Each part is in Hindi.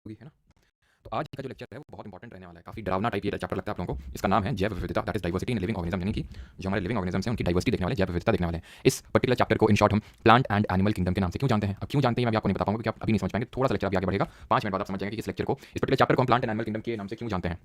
होगी, है ना? तो आज का जो लेक्चर है वो बहुत इंपॉर्टेंट रहने वाला है। काफ़ी डरावना टाइप ये चैप्टर लगता है आप लोगों को। इसका नाम है जैव विविधता, that is diversity in living organism, यानी कि जो हमारे लिविंग ऑर्गेनिज्म्स हैं उनकी डाइवर्सिटी देखने वाले, जैव विविधता देखने वाले हैं। इस पर्टिकुलर चैप्टर को इन शॉर्ट हम प्लांट एंड एनिमल किंगडम के नाम से क्यों जानते हैं? अब क्यों जानते हैं मैं भी आपको नहीं बता पाऊंगा क्योंकि आप अभी नहीं समझ पाएंगे। थोड़ा सा लेक्चर अभी आगे बढ़ेगा, 5 मिनट बाद आप समझ जाएंगे कि इस लेक्चर को, इस पर्टिकुलर चैप्टर को हम प्लांट एंड एनिमल किंगडम के नाम से क्यों जानते हैं।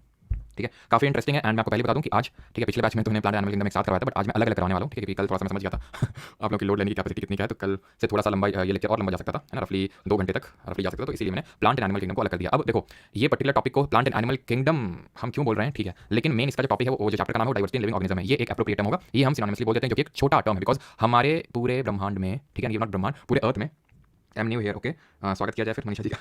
ठीक है, काफ़ी इंटरेस्टिंग है। एंड मैं आपको पहले बता दूं कि आज, ठीक है, पिछले बैच में तो हमने प्लांट एनिमल किंगडम एक साथ करवाया था, बट आज मैं अलग अलग करवाने वाला हूं। ठीक है, क्योंकि कल थोड़ा सा मैं समझ गया था आप लोगों की लोड लेने की कैपेसिटी कितनी क्या है, तो कल से थोड़ा सा लंबा ये लेक्चर और लंबा जा सकता था, है ना, रफली 2 घंटे तक रफली जा सकता था। तो इसीलिए मैंने प्लांट एंड एनिमल किंगडम को अलग कर दिया। अब देखो, ये पर्टिकुलर टॉपिक को प्लांट एंड एनिमल किंगडम हम क्यों बोल रहे हैं, ठीक है, लेकिन मेन इसका जो टॉपिक है वो जो चैप्टर का नाम है वो डाइवर्सिटी इन लिविंग ऑर्गेनिज्म है। ये एक एप्रोप्रिएट टर्म होगा, ये हम सिनोनिमसली बोल देते हैं, जो कि एक छोटा टर्म है बिकॉज हमारे पूरे ब्रह्मांड में, ठीक है, नॉट ब्रह्मांड, पूरे अर्थ में, I am new here, okay, स्वागत किया जाए फिर मनीषा जी का।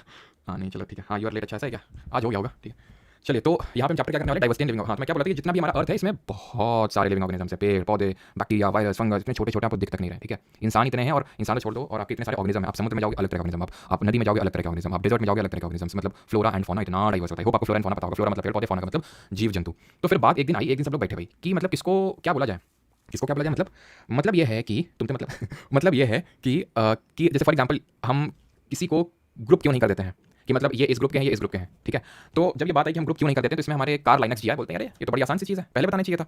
हाँ नहीं चलो ठीक है, हाँ यू आर लेट, अच्छा ऐसा है क्या, आज हो गया होगा, ठीक है। चलिए, तो यहाँ पे हम चैप्टर क्या करने वाले, डाइवर्सिटी इन लिविंग। हाँ, मैं क्या बोला था कि जितना भी हमारा अर्थ है इसमें बहुत सारे लिविंग ऑर्गेनिजम्स है, पेड़ पौधे, बैक्टीरिया, वायरस, फंगस, इतने छोटे छोटे आपको दिख तक नहीं रहे। ठीक है, इंसान इतने हैं और इंसान छोड़ दो और आपके इतने सारे ऑर्गेनिज्म हैं। आप समुद्र में जाओगे अलग तरह का ऑर्गेनिज्म, आप नदी में जाओगे अलग तरह का ऑर्गेनिज्म, आप डेजर्ट में जाओगे अलग तरह का ऑर्गेनिज्म, मतलब फ्लोरा एंड फौना इतना डाइवर्स होता है। होप आपको फ्लोरा एंड फौना पता होगा। फ्लोरा मतलब पेड़ पौधे, फौना का मतलब जीव जंतु। तो फिर बात एक दिन आई, एक दिन सब लोग बैठे भाई कि मतलब किसको क्या बोला जाए, किसको क्या बोला जाए, मतलब ये है कि तुम तो मतलब मतलब ये है कि जैसे फॉर एग्जांपल हम किसी को ग्रुप क्यों नहीं कर देते हैं, कि मतलब ये इस ग्रुप के हैं, ये इस ग्रुप के हैं। ठीक है, तो जब ये बात आई कि हम ग्रुप क्यों नहीं कर देते, तो इसमें हमारे कार्ल लाइनक्स जी आए, बोलते हैं अरे ये तो बड़ी आसान सी चीज़ है, पहले बताना चाहिए था।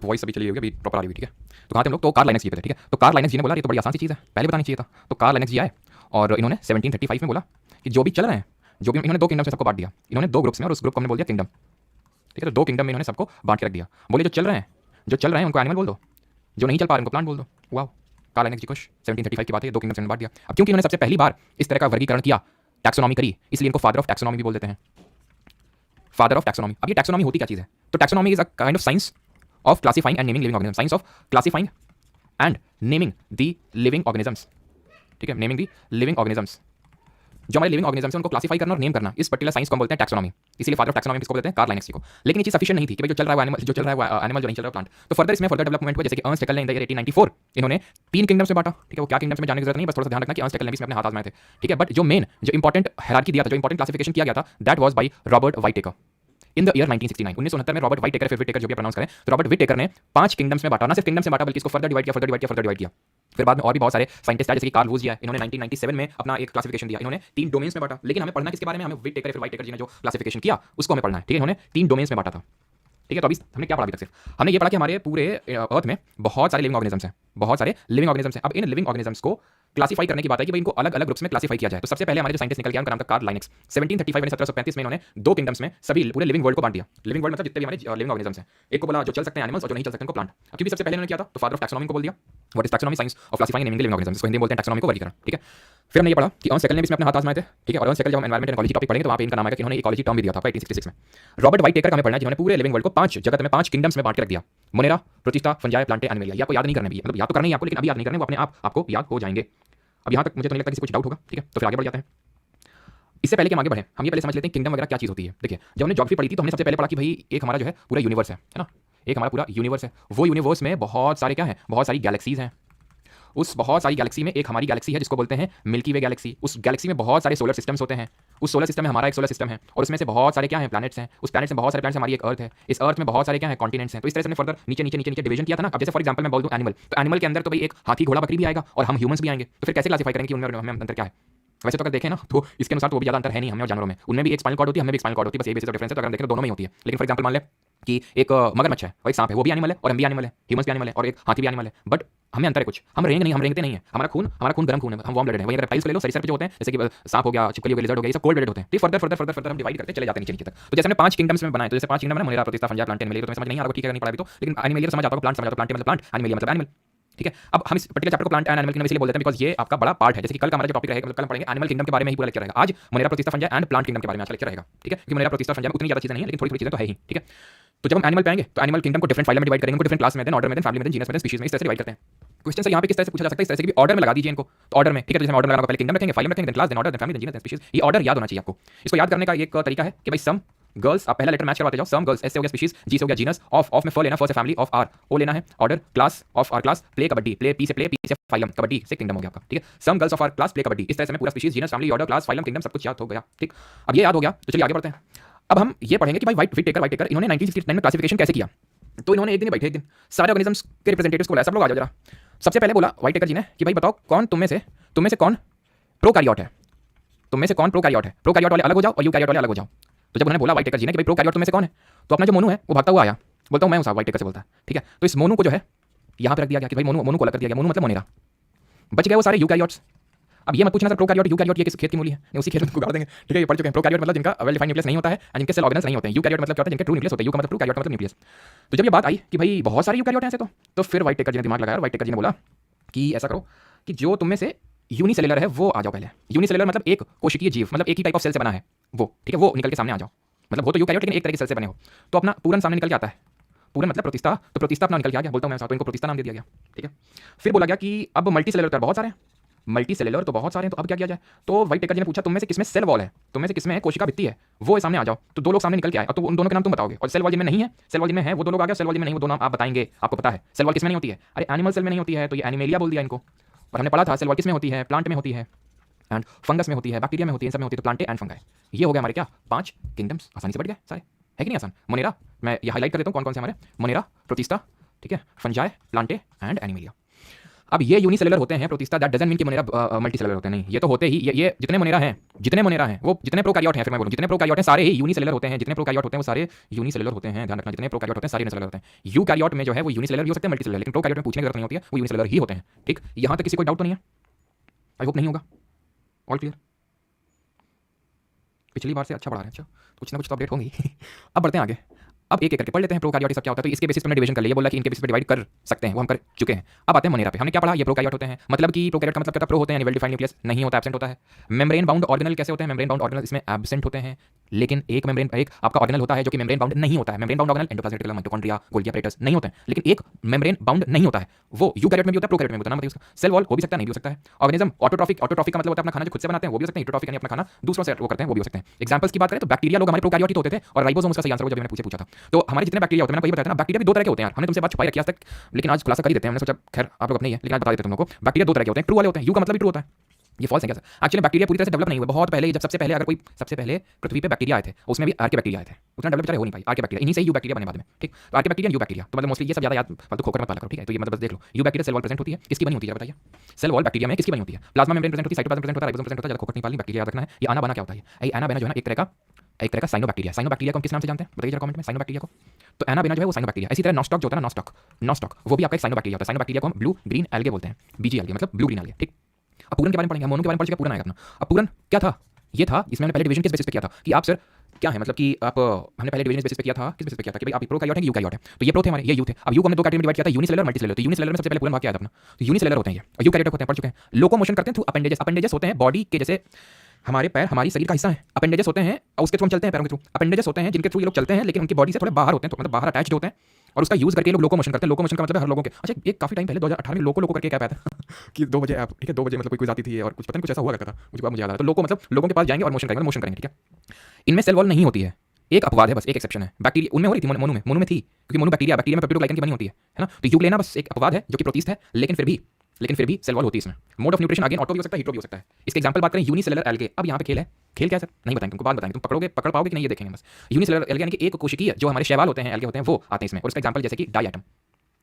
वॉइस अभी चली होगी, अभी प्रॉपर आ रही हुई। ठीक है, तो कहाँ थे हम लोग, तो कार्ल लाइनक्स जी पे थे। ठीक है, तो कार्ल लाइनक्स जी ने बोला ये तो बड़ी आसान सी चीज़ है, पहले बतानी चाहिए था। तो कार्ल लाइनक्स जी आए और इन्होंने 1735 में बोला कि जो भी चल रहे हैं, जो भी, इन्होंने 2 किंगडम से सबको बांट दिया, इन्होंने 2 ग्रुप्स में, और उस ग्रुप को हमने बोल दिया किंगडम। ठीक है, तो 2 किंगडम में इन्होंने सबको बांट के रख दिया। बोले जो चल रहे हैं, जो चल रहे हैं उनको एनिमल बोल दो, जो नहीं चल पा रहे उनको प्लांट बोल दो। वाह, कार्ल लाइनक्स जी को 1735 की बात है, 2 किंगडम्स में बांट दिया। अब क्योंकि इन्होंने सबसे पहली बार इस तरह का वर्गीकरण किया, टैक्सोनॉमी करी, इसलिए इनको फादर ऑफ टैक्सोनॉमी भी बोल देते हैं, फादर ऑफ टैक्सोनॉमी। अब ये टैक्सोनॉमी होती क्या चीज़ है, तो taxonomy is a kind of science of classifying and naming living organism, science of classifying and naming the living organisms. ठीक है, नेमिंग द लिविंग ऑर्गेनिजम्स, जो हमारे लिविंग ऑर्गेनिजम्स हैं उनको क्लासिफाई करना और नेम करना, इस पर्टिकुलर साइंस को हम बोलते हैं टैक्सोनॉमी। इसीलिए फादर ऑफ टैक्सोनॉमी किसको बोलते हैं, कार्ल लाइनक्स को। लेकिन ये चीज सफिशिएंट नहीं थी कि भाई जो चल रहा है वो एनिमल, जो चल रहा है वो एनिमल, जो नहीं चल रहा है प्लांट। तो फर्दर इसमें फर्दर डेवलपमेंट हुआ, जैसे कि अर्नस्ट हैकेल ने इन द ईयर 1894 इन्होंने 3 किंगडम्स में बांटा। ठीक है, वो क्या किंगडम्स में जाने की जरूरत नहीं, बस थोड़ा सा ध्यान रखना कि अर्नस्ट हैकेल ने भी इसमें अपने हाथ आजमाए थे। ठीक है, बट जो मेन, जो इंपॉर्टेंट हायरार्की दिया था, जो इंपॉर्टेंट क्लासिफिकेशन किया गया था, that was by Robert व्हाइटेकर in the year 1969, 1969 में रॉबर्ट व्हाइटेकर, फिर व्हिटेकर जो भी प्रोनाउंस करें, तो रॉबर्ट व्हिटेकर ने 5 किंगडम्स में बांटा, ना सिर्फ किंगडम्स में बांटा बल्कि इसको फर्दर डिवाइड किया, फर्दर डिवाइड किया, फर्दर डिवाइड किया। फिर बाद में और भी बहुत सारे साइंटिस्ट आए, जैसे कि कार्ल लूज जी है, इन्होंने 1997 में अपना एक क्लासिफिकेशन दिया, इन्होंने 3 डोमेन्स में बांटा। लेकिन हमें पढ़ना किसके बारे में, हमें व्हिटेकर फिर व्हाइटेकर जी ने जो क्लासिफिकेशन किया उसको हमें पढ़ना है। ठीक है, इन्होंने 3 डोमेन्स में बांटा था। ठीक है, तो अभी हमने क्या पढ़ा अभी तक, सिर्फ हमने ये पढ़ा कि हमारे पूरे अर्थ में बहुत सारे लिविंग ऑर्गेनिजम्स हैं, बहुत सारे लिविंग ऑर्गेनिजम्स हैं। अब इन लिविंग ऑर्गेनिजम्स को क्लासिफाई करने की बात है कि भाई इनको अलग अलग ग्रुप्स में क्लासिफाई किया जाए। तो सबसे पहले हमारे जो साइंटिस्ट निकल गया उनका नाम था कार्ल लाइनक्स। 1735 यानी 1735 में इन्होंने 2 किंगडम्स में सभी पूरे लिविंग वर्ल्ड को बांट दिया। लिविंग वर्ल्ड मतलब जितने भी हमारे लिविंग ऑर्गेनिजम्स हैं, एक को बोला जो चल सकते हैं एनिमल्स, और जो नहीं चल सकते उनको प्लांट। अब क्योंकि सबसे पहले इन्होंने किया था तो फादर ऑफ टैक्सोनॉमी को बोल दिया। What is taxonomy, science of classifying and naming living organisms, इसको हिंदी में बोलते हैं टैक्सोनॉमी को वर्गीकरण। ठीक है, फिर हमने ये पढ़ा कि अर्नस्ट हैकेल ने भी इसमें अपने हाथ आजमाए थे। ठीक है, और अर्नस्ट हैकेल जब हम एनवायरमेंट एंड इकोलॉजी टॉपिक पढ़ेंगे तो वहां पे इनका नाम आएगा कि इन्होंने इकोलॉजी टर्म भी दिया था 1866 में। रॉबर्ट व्हाइटेकर का हमें पढ़ना है जिन्होंने पूरे लिविंग वर्ल्ड को 5 जगत में 5 किंगडम्स में बांट के रख दिया, Monera, protista, fungi, Plantae, Animalia. ये आपको याद नहीं करने भी है, मतलब याद तो करना ही आपको, लेकिन अभी याद नहीं करने, वो अपने आप आपको याद हो जाएंगे। अब यहाँ तक मुझे तो नहीं लगता किसी कुछ डाउट होगा। ठीक है, तो फिर आगे बढ़ जाते हैं। इससे पहले कि हम आगे बढ़े, हम ये पहले समझ लेते हैं किंगडम वगैरह क्या चीज होती है। देखिए, जब हमने ज्योग्राफी पढ़ी थी तो हमने सबसे पहले पढ़ा कि भाई एक हमारा जो है पूरा यूनिवर्स है ना, एक हमारा पूरा यूनिवर्स है। वो यूनिवर्स में बहुत सारे क्या है, बहुत सारी गैलेक्सीज हैं। उस बहुत सारी गैलेक्सी में एक हमारी गैलेक्सी है जिसको बोलते हैं मिल्की वे गैलेक्सी। उस गैलेक्सी में बहुत सारे सोलर सिस्टम्स होते हैं। उस सोलर सिस्टम में हमारा एक सोलर सिस्टम है और उसमें से बहुत सारे क्या हैं, प्लैनेट्स हैं। उस प्लैनेट्स में बहुत सारे प्लैनेट्स, हमारी एक अर्थ है। इस अर्थ में बहुत सारे क्या हैं, कॉन्टिनेंट्स हैं। तो इस तरह से हमने फर्दर नीचे नीचे नीचे नीचे डिवीजन किया था ना। अब जैसे फॉर एग्जांपल मैं बोल दूं एनिमल, तो एनिमल के अंदर तो भाई एक हाथी, घोड़ा, बकरी भी आएगा और हम ह्यूमंस भी आएंगे। तो फिर कैसे क्लासिफाई करेंगे कि उनमें हमें अंतर क्या है। वैसे तो अगर देखें ना तो इसके अनुसार तो वो भी ज़्यादा अंतर है नहीं हमें और जानवरों में। उनमें भी एक स्पाइनल कॉर्ड होती है, हमें भी स्पाइनल कॉर्ड होती है, बस ये बेसिक डिफरेंस है। तो अगर हम देखें तो दोनों में ही होती है। लेकिन फॉर एग्जांपल मान ले कि एक मगरमच्छ है और एक सांप है, वो भी एनिमल है और हम भी एनिमल है, ह्यूमंस भी एनिमल है और एक हाथी भी एनिमल है। बट हमें अंतर है कुछ, हम रेंग नहीं, हम रेंगते नहीं है। हमारा खून गर्म खून है, हम वार्म ब्लडेड है। वही अगर रेप्टाइल्स ले लो, सरीसृप जो होते हैं, जैसे कि सांप हो गया, छिपकली हो गई, लिजर्ड हो गया, ये सब कोल्ड ब्लडेड होते हैं। तो फर्दर फर्दर फर्दर फर्दर हम डिवाइड करते चले जाते हैं नीचे नीचे तक। तो जैसे हमने 5 किंगडम्स में बनाए, तो जैसे 5 किंगडम है, Monera, protista, fungi, Plantae, Animalia. तो समझ नहीं आ रहा, ठीक है, नहीं पढ़ा अभी तो, लेकिन एनिमलिया समझ आता है, प्लांट समझ आता है, प्लांटे मतलब प्लांट, एनिमलिया मतलब एनिमल। ठीक है, अब हम इस पर्टिकुलर चैप्टर को प्लांट एंड एनिमल किंगडम इसलिए बोलते हैं बिकॉज ये आपका बड़ा पार्ट है। जैसे कि कल का हमारा जो टॉपिक रहेगा, कल हम पढ़ेंगे एनिमल किंगडम के बारे में ही पूरा लेक्चर रहेगा। आज Monera, protista, fungi and plant kingdom के बारे में आज लेक्चर रहेगा। ठीक है, क्योंकि मोनेरा, प्रोटिस्टा, फंजाई में उतनी ज्यादा चीजें नहीं है, लेकिन थोड़ी थोड़ी चीजें तो है ही। ठीक है, तो जब हम एनिमल पे आएंगे तो एनिमल किंगडम को डिफरेंट फाइलम में डिवाइड करेंगे, उनको डिफरेंट क्लास में, देन ऑर्डर में, देन फैमिली में, देन जीनस में, देन स्पीशीज में, इस तरह से डिवाइड करते हैं। क्वेश्चन सर यहाँ पे किस तरह से पूछा जा सकता है, इस तरह से कि ऑर्डर में लगा दीजिए इनको। तो ऑर्डर में, ठीक है, तो जैसे ऑर्डर लगाना, पहले किंगडम रखेंगे, फाइलम रखेंगे, then class, then order, then family, then genus, then species. ये ऑर्डर याद होना चाहिए आपको। इसको याद करने का एक तरीका है कि भाई सम गर्ल्स, आप पहला लेटर मैच करवाते जाओ। सम गर्ल्स, एस से हो गया स्पीशीज, जी से हो गया जीनस, ऑफ में फ लेना, फ से फैमिली, ऑफ आर ओ लेना है, order, class of our class, play kabaddi, play P से फाइलम, कबड्डी से किंगडम हो गया आपका। ठीक है, some girls of our class play kabaddi. इस तरह से हमें पूरा species, genus, family, order, class, phylum, kingdom सब कुछ याद हो गया। ठीक, अब ये याद हो गया तो चलिए आगे बढ़ते हैं। अब हम ये पढ़ेंगे कि भाई व्हाइटेकर इन्होंने 1969 में क्लासिफिकेशन कैसे किया। तो इन्होंने एक दिन ही बैठे, एक दिन सारे ऑर्गेनिजम्स के रिप्रेजेंटेटिव्स को बुलाया, सब लोग आ जाओ जरा। सबसे पहले बोला व्हाइट टेकर जी ने कि भाई बताओ कौन तुम में से कौन प्रोकैरियोट है, तुम में से कौन प्रोकैरियोट है, प्रोकैरियोट वाले अलग हो जाओ और यूकैरियोट वाले अलग हो जाओ। तो जब उन्होंने बोला व्हाइट टेकर जी ने कि भाई प्रोकैरियोट तुम में से कौन है, तो अपना जो मोनू है वो भागता हुआ आया, बोलता हूँ मैं हूँ साहब, व्हाइट टेकर से बोलता है, ठीक है। तो इस मोनू को जो है यहाँ पे रख दिया गया कि भाई मोनू को अलग कर दिया गया, मोनू मतलब मोनेरा। बच गए वो सारे यूकैरियोट्स। अब ये मत पूछना सर प्रोकैरियोट यूकैरियोट ये किस खेत की मूली है, नहीं उसी खेत में गाड़ देंगे, ठीक है। ये पढ़ चुके हैं। प्रोकैरियोट मतलब जिनका वेल डिफाइंड न्यूक्लियस नहीं होता है और जिनके सेल ऑर्गेनल्स नहीं होते हैं। यूकैरियोट मतलब क्या होता है, जिनके ट्रू न्यूक्लियस होते हैं। यू का मतलब ट्रू, कैरियोट मतलब न्यूक्लियस। तो जब ये बात आई कि भाई बहुत सारे यूकैरियोट हैं ऐसे, तो फिर व्हाइट टेकर जी ने दिमाग लगाया और व्हाइट टेकर जी ने बोला कि ऐसा करो कि जो तुम में से यूनिसेलुलर है वो आ जाओ पहले। यूनिसेलुलर मतलब एक कोशिकीय जीव, मतलब एक ही टाइप ऑफ सेल से बना है वो, ठीक है, वो निकल के सामने आ जाओ। मतलब वो तो यूकैरियोट लेकिन एक तरह के सेल से बने हो। तो अपना पूरन सामने निकल के आता है, पूरन मतलब प्रोटिस्टा, तो प्रोटिस्टा अपना निकल के आ गया, बोलता हूँ मैं साथ, तो इनको प्रोटिस्टा नाम दे दिया गया, ठीक है। फिर बोला गया कि अब मल्टी सेलुलर तो बहुत सारे हैं, मल्टी सेलुलर तो बहुत सारे हैं, तो अब क्या किया जाए। तो व्हाइट टेकर जी ने पूछा तुम में से किसमें सेल वॉल है, तुम में से किसमें कोशिका भित्ति है, वो सामने आ जाओ। तो दो लोग सामने निकल के आए और तो उन दोनों के नाम तुम बताओगे, और सेल वॉल जिनमें नहीं है, सेल वॉल जिनमें है वो दो लोग आ गए, सेल वॉल जिनमें नहीं वो दो नाम आप बताएंगे, आपको पता है। सेल वॉल किसमें नहीं होती है, अरे एनिमल सेल में नहीं होती है, तो ये एनिमेलिया बोल दिया इनको। और हमने पढ़ा था सेल वॉल किसमें होती है, प्लांट में होती है एंड फंगस में होती है, बैक्टीरिया में होती है, सब में होती है। तो प्लांटे एंड फंगाई, ये हो गया हमारे क्या 5 किंगडम्स, आसानी से बढ़ गए सारे, है कि नहीं आसान। मोनेरा, मैं ये हाईलाइट कर देता हूँ कौन कौन से हमारे, मोनेरा, प्रोटिस्टा, ठीक है, फंजाई, प्लांटे एंड एनिमेलिया। अब ये यूनिसेलुलर होते हैं प्रोटिस्टा, दैट डजंट मीन कि मोनेरा मल्टी सेलुलर होते हैं, नहीं, ये तो होते ही ये जितने मोनेरा हैं वो जितने प्रोकैरियोट हैं, फिर मैं बोलूं जितने प्रोकैरियोट हैं सारे ही यूनिसेलुलर होते हैं, जितने प्रोकैरियोट होते हैं वो सारे यूनिसेलुलर होते हैं, ध्यान रखना, जितने प्रोकैरियोट होते हैं सारे यूनिसेलुलर होते हैं। यूकैरियोट में जो है वो यूनिसेलुलर भी हो सकते हैं, मल्टीसेलुलर, लेकिन प्रोकैरियोट में पूछने की जरूरत नहीं होती है, वो यूनिसेलुलर ही होते हैं, ठीक। यहां तक किसी को डाउट तो नहीं है, आई होप नहीं होगा, ऑल क्लियर। पिछली बार से अच्छा पढ़ा रहे हैं, अच्छा कुछ ना कुछ तो अपडेट होंगी। अब बढ़ते हैं आगे, अब एक एक करके पढ़ लेते हैं प्रोकैरियोट सब क्या होता है। तो इसके बेसिस पर हमने डिवीजन कर लिया, बोला कि इनके बेसिस पर डिवाइड कर सकते हैं, वो हम कर चुके हैं। अब आते हैं मोनेरा पे, हमने क्या पढ़ा, ये प्रोकैरियोट होते हैं, मतलब कि प्रोकैरियोट का मतलब क्या था, प्रो होते हैं, वेल डिफाइंड न्यूक्लियस नहीं होता, एब्सेंट होता है। मेम्ब्रेन बाउंड ऑर्गेनल कैसे होते हैं, मेम्ब्रेन बाउंड ऑर्गेनल इसमें एब्सेंट होते हैं, लेकिन एक आपका ऑर्गेनल होता है जो कि मेम्ब्रेन बाउंड नहीं होता है। Membrane bound organelle endoplasmic reticulum, mitochondria, Golgi apparatus नहीं होते हैं, लेकिन एक मेम्ब्रेन बाउंड नहीं होता है, वो यूकैरियोट में भी होता है, प्रोकैरियोट में भी होता है। नाम बताइए उसका। सेल वॉल हो भी सकता है, नहीं भी हो सकता है। ऑर्गेनिज्म ऑटोट्रॉफिक, ऑटोट्रॉफिक का मतलब होता है अपना खाना जो खुद से बनाते हैं, वो भी हो सकते हैं। हीटरोट्रॉफिक यानी अपना खाना दूसरों से वो करते हैं, वो भी हो सकते हैं। एग्जांपल्स की बात करें तो बैक्टीरिया लोग हमारे प्रोकैरियोट ही होते थे, और राइबोसोम उसका सही आंसर हो, जब मैंने पूछा था। तो हमारे जितने बैक्टीरिया होते हैं, मैंने कहीं बताया था ना, बैक्टीरिया भी दो तरह के होते हैं यार, हमने तुमसे बात छुपाई रखी आज तक, लेकिन आज खुलासा कर ही देते हैं। हमने सोचा खैर आप लोग अपने ही है, लेकिन आज बता देते हैं तुम लोगों को। बैक्टीरिया दो तरह के होते हैं, ट्रू वाले होते हैं, यू का मतलब भी ट्रू होता है, ये फॉल्स है क्या सर। एक्चुअली बैक्टीरिया पूरी तरह से डेवलप नहीं हुए, बहुत पहले, जब सबसे पहले अगर कोई सबसे पहले पृथ्वी पे बैक्टीरिया आए थे, उसमें भी आर्के बैक्टीरिया आए थे, उतना डेवलप हो नहीं पाई आर्के बैक्टीरिया, इन्हीं से ही यू बैक्टीरिया बने बाद में, ठीक। तो आर्के बैक्टीरिया यू बैक्टीरिया, तो मतलब मोस्टली ये सब ज्यादा याद फालतू खोकर मत पाला करो, ठीक है। तो ये मतलब बस देख लो, eubacteria cell wall present होती है, किसकी बनी होती है बताइए। सेल वॉल बैक्टीरिया में किसकी बनी होती है, प्लाज्मा मेम्ब्रेन प्रेजेंट होती है, साइटोप्लाज्म प्रेजेंट होता है, राइबोसोम प्रेजेंट होता है, ज्यादा खोकर नहीं पालनी, बैक्टीरिया याद रखना है। ये आना बाना क्या होता है, ये आना बाना जो है ना एक तरह का साइनोबैक्टीरिया। साइनोबैक्टीरिया को हम किस नाम से जानते हैं बताइए जरा कमेंट में, साइनोबैक्टीरिया को। तो एना बेना जो है वो साइनोबैक्टीरिया। इसी तरह नॉस्टॉक जो होता है ना, नॉस्टॉक वो भी आपका एक साइनोबैक्टीरिया होता है। साइनोबैक्टीरिया को हम ब्लू ग्रीन एल्गे बोलते हैं, बीजी एल्गे मतलब ब्लू ग्रीन एल्गे, ठीक। अब पूरन के बारे में पढ़ेंगे, मोनो के बारे में पढ़ चुके, पूरन आएगा अपना। अब पूरन क्या था, ये था, इसमें हमने पहले डिवीजन किस बेसिस पे किया था कि आप सर क्या है, मतलब कि आप, हमने पहले डिवीजन बेसिस पे किया था, किस बेसिस पे किया था कि भाई आप प्रोकैरियोट है, यूकैरियोट है। तो ये प्रो थे हमारे, ये यू थे। अब यू को हमने दो कैटेगरी में डिवाइड किया था, यूनिसेलुलर मल्टीसेलुलर। तो यूनिसेलुलर में सबसे पहले पूरन भाग किया था अपना, तो यूनिसेलुलर होते हैं ये, और यूकैरियोट होते हैं, पढ़ चुके हैं। लोकोमोशन करते हैं थ्रू अपेंडेजेस, अपेंडेजेस होते हैं बॉडी के, जैसे हमारे पैर हमारी शरीर का हिस्सा है, अपेंडेजेस होते हैं, और उसके थ्रू हम चलते हैं, पैरों के थ्रू। अपेंडेजेस होते हैं जिनके थ्रू ये लोग चलते हैं, लेकिन उनकी बॉडी से थोड़े बाहर होते हैं, तो मतलब बाहर अटैच्ड होते हैं, और उसका यूज करके ये लोग लोकोमोशन करते हैं। लोकोमोशन का मतलब है हर लोगों के, अच्छा ये काफी टाइम पहले 2018 में लोको करके क्या पाया था कि 2 बजे आप, ठीक है, 2 बजे मतलब कोई क्विज आती थी और कुछ पता नहीं कुछ ऐसा हुआ करता था, मुझे याद आ रहा है। तो लोको मतलब लोगों के पास जाएंगे और मोशन करेंगे, मोशन करेंगे, ठीक है। इनमें सेल वॉल नहीं होती है, एक अपवाद है बस, एक एक्सेप्शन है। बैक्टीरिया उनमें हो रही थी, मोनो में थी, क्योंकि मोनो बैक्टीरिया में पेप्टिडोग्लाइकन की बनी होती है ना। तो यूग्लेना बस एक अपवाद है जो कि प्रोटिस्ट है, लेकिन फिर भी सेल वॉल होती है इसमें। Mode of nutrition again auto भी हो सकता है, हीटरो भी हो सकता है। इसके एग्जांपल बात करें यूनिसेलुलर एल्गे। अब यहाँ पे खेल है, खेल क्या है सर नहीं बताएंगे तुमको, बात बताएंगे, तुम पकड़ पाओगे कि नहीं ये देखेंगे बस। यूनिसेलुलर एल्गे यानी कि एक कोशिकीय जो हमारे शैवाल होते हैं, एल्गे होते हैं, वो आते हैं इसमें। और इसका एग्जांपल जैसे कि डायटम,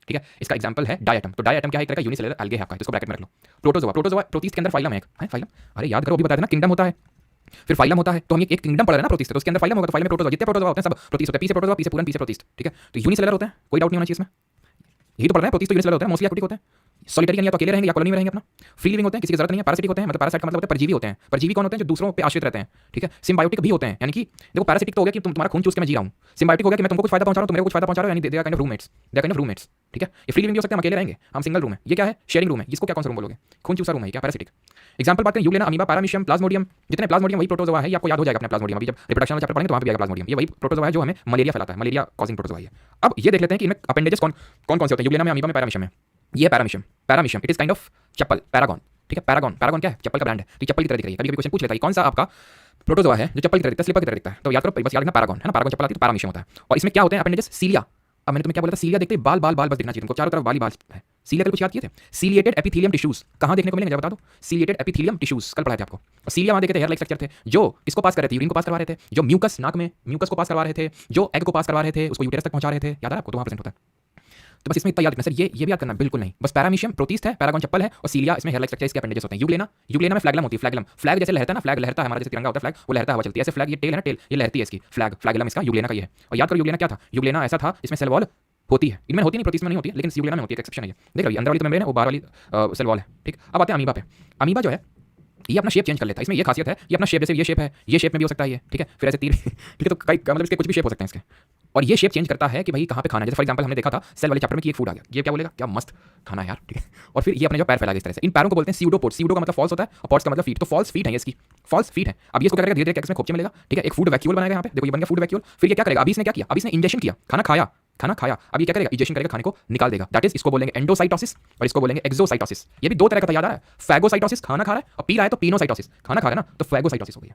ठीक है, इसका एग्जांपल है डायटम। तो डायटम क्या है, एक तरह का यूनिसेलुलर एल्गे है आपका, इसको ब्रैकेट में रख लो। प्रोटोजोआ प्रोटिस्ट के अंदर फाइलम है, फाइलम, अरे याद करो अभी बताया था ना, किंगडम होता है, फिर फाइलम होता है। तो हम एक किंगडम पढ़ रहे हैं ना प्रोटिस्ट, तो उसके अंदर फाइलम होगा, तो फाइलम में प्रोटोजोआ, जितने प्रोटोजोआ होते हैं सब प्रोटिस्ट होते हैं, पी से प्रोटोजोआ, पी से पूरन, पी से प्रोटिस्ट, ठीक है। तो यूनिसेलुलर होते हैं, कोई डाउट नहीं होना चाहिए इसमें, यही तो पढ़ रहे हैं। प्रोटिस्ट तो यूनिसेलुलर होते हैं, मोस्टली एक्टिक होते हैं, सॉलिटरी या तो अकेले रहेंगे या कॉलोनी में रहेंगे अपना, फ्री लिविंग होते हैं, किसी की जरूरत नहीं है। पैरासिटिक होते हैं, मतलब पैरासाइट का मतलब होता है परजीवी होते हैं। परजीवी कौन होते हैं, जो दूसरों पे आश्रित रहते हैं, ठीक है। सिम्बायोटिक भी होते हैं, यानी कि देखो पैरासिटिक तो हो गया कि तुम्हारा खून चूस के मैं जी रहा हूँ, सिम्बायोटिक हो गया कि मैं तुमको कुछ फायदा पहुंचा रहा हूँ, तुम मेरे को कुछ फायदा पहुंचा रहे हो, यानी they are kind of roommates, ठीक है। ये फ्री लिविंग हो सकते हैं, हम अकेले रहेंगे, हम सिंगल रूम है, ये क्या है शेयरिंग रूम है, इसको क्या कौन सा रूम बोलोगे, खून चूसा रूम है क्या, पैरासिटिक। एग्जांपल बात करें यूग्लेना, अमीबा, पैरामीशियम, प्लाज्मोडियम, जितने प्लाज्मोडियम वही प्रोटोजोआ है, ये आपको याद हो जाएगा अपने प्लाज्मोडियम, अभी जब रिप्रोडक्शन वाला चैप्टर पढ़ेंगे तो वहां पे आएगा प्लाज्मोडियम। ये वही प्रोटोजोआ है जो हमें मलेरिया फैलाता है, मलेरिया कॉजिंग प्रोटोजोआ है। अब ये देख लेते हैं कि इनमें अपेंडेजेस कौन कौन से होते हैं, यूग्लेना में, अमीबा में, पैरामीशियम में। ये paramecium it is kind of chappal, Paragon, ठीक है। पैरागॉन क्या है, चप्पल का ब्रांड है, तो चप्पल की तरह दिख रही है। कभी क्वेश्चन पूछ लेता है कौन सा आपका प्रोटोजोआ है जो चप्पल की तरह दिखता है, स्लीपर की तरह दिखता है, तो याद करो बस, याद रखना पैरागॉन है ना, पैरागॉन चप्पल आती है तो पैरामीशियम होता है। और इसमें क्या होते हैं अपेंडेजेस, सीलिया। अब मैंने तुम्हें क्या बोला था, सीलिया देखते ही बाल बस दिखना चाहिए तुमको, चारों तरफ बाल है। सीलिया का कुछ याद किए थे, सीलिएटेड एपिथेलियम टिश्यूज कहां देखने को मिलेंगे बता दो, सीलिएटेड एपिथेलियम टिश्यूज कल पढ़ाए थे आपको। और सीलिया वहां देखे थे, हेयर लाइक स्ट्रक्चर थे, जो किसको पास कर रहे थे, यूरिन को पास करवा रहे थे, जो म्यूकस नाक में म्यूकस को पास करवा रहे थे, जो एग को पास करवा रहे थे, उसको यूटेरस तक पहुंचा रहे थे, याद है आपको, तो वहां प्रेजेंट होता है। तो बस इसमें इतना याद रखना सर, ये भी याद करना बिल्कुल नहीं, बस पैरामीशियम प्रोटिस्ट है, पैरागॉन चप्पल है, और सीलिया इसमें हेयर लाइक स्ट्रक्चर, इसके अपेंडेजेस होते हैं। यूग्लेना में फ्लैगलम होती है, फ्लैग जैसे लहरता है ना, फ्लैग लहरता है हमारा, जैसे तिरंगा होता है फ्लैग, वो लहरता है, हवा चलती है ऐसे, फ्लैग ये टेल है ना, टेल ये लहरती है इसकी, फ्लैगलम इसका यूग्लेना का ये है। और याद करो यूग्लेना क्या था, यूग्लेना ऐसा था इसमें सेल वॉल होती है, इनमें होती नहीं, प्रोटिस्ट में नहीं होती है, लेकिन यूग्लेना में होती है, एक्सेप्शन है ये। देख रही अंदर वाली तो मेम्ब्रेन है, वो बाहर वाली सेल वॉल है, ठीक। अब आते हैं अमीबा पे। अमीबा जो है ये अपना शेप चेंज कर लेता है, इसमें ये खासियत है, ये अपना शेप जैसे ये शेप है, ये शेप में भी हो सकता है ये, ठीक है, फिर ऐसे तीर ठीक है, तो कई मतलब इसके कुछ भी शेप हो सकते हैं इसके, और ये शेप चेंज करता है कि भाई कहाँ पे खाना है। जैसे फॉर एग्जांपल हमने देखा था सेल वाले चैप्टर में कि एक फूड आ गया, ये क्या बोलेगा, क्या मस्त खाना है यार, ठीक है, और फिर ये अपने जो पैर फैला इस तरह से, इन पैरों को बोलते हैं सीडोपोड, सीडो का मतलब फॉल्स होता है और पोड्स का मतलब फीट, तो फॉल्स फीट है इसकी, फॉल्स फीट है। अब ये इसको क्या करेगा, धीरे धीरे इसमें खोपचे मिलेगा, ठीक है, एक फूड वैक्यूल बनाएगा यहाँ पे, देखो ये बन गया फूड वैक्यूल। फिर ये क्या करेगा, अभी इसने क्या किया, अभी इसने इंजेक्शन किया, खाना खाया, अब ये क्या करेगा, इजेशन करेगा, खाने को निकाल देगा, दैट इज इसको बोलेंगे एंडोसाइटोसिस और इसको बोलेंगे एक्सोसाइटोसिस। ये भी दो तरह का था, याद आ रहा है, फैगोसाइटोसिस खाना खा रहा है और पी रहा है तो पीनोसाइटोसिस खाना खा रहा है ना, तो फैगोसाइटोसिस हो गया,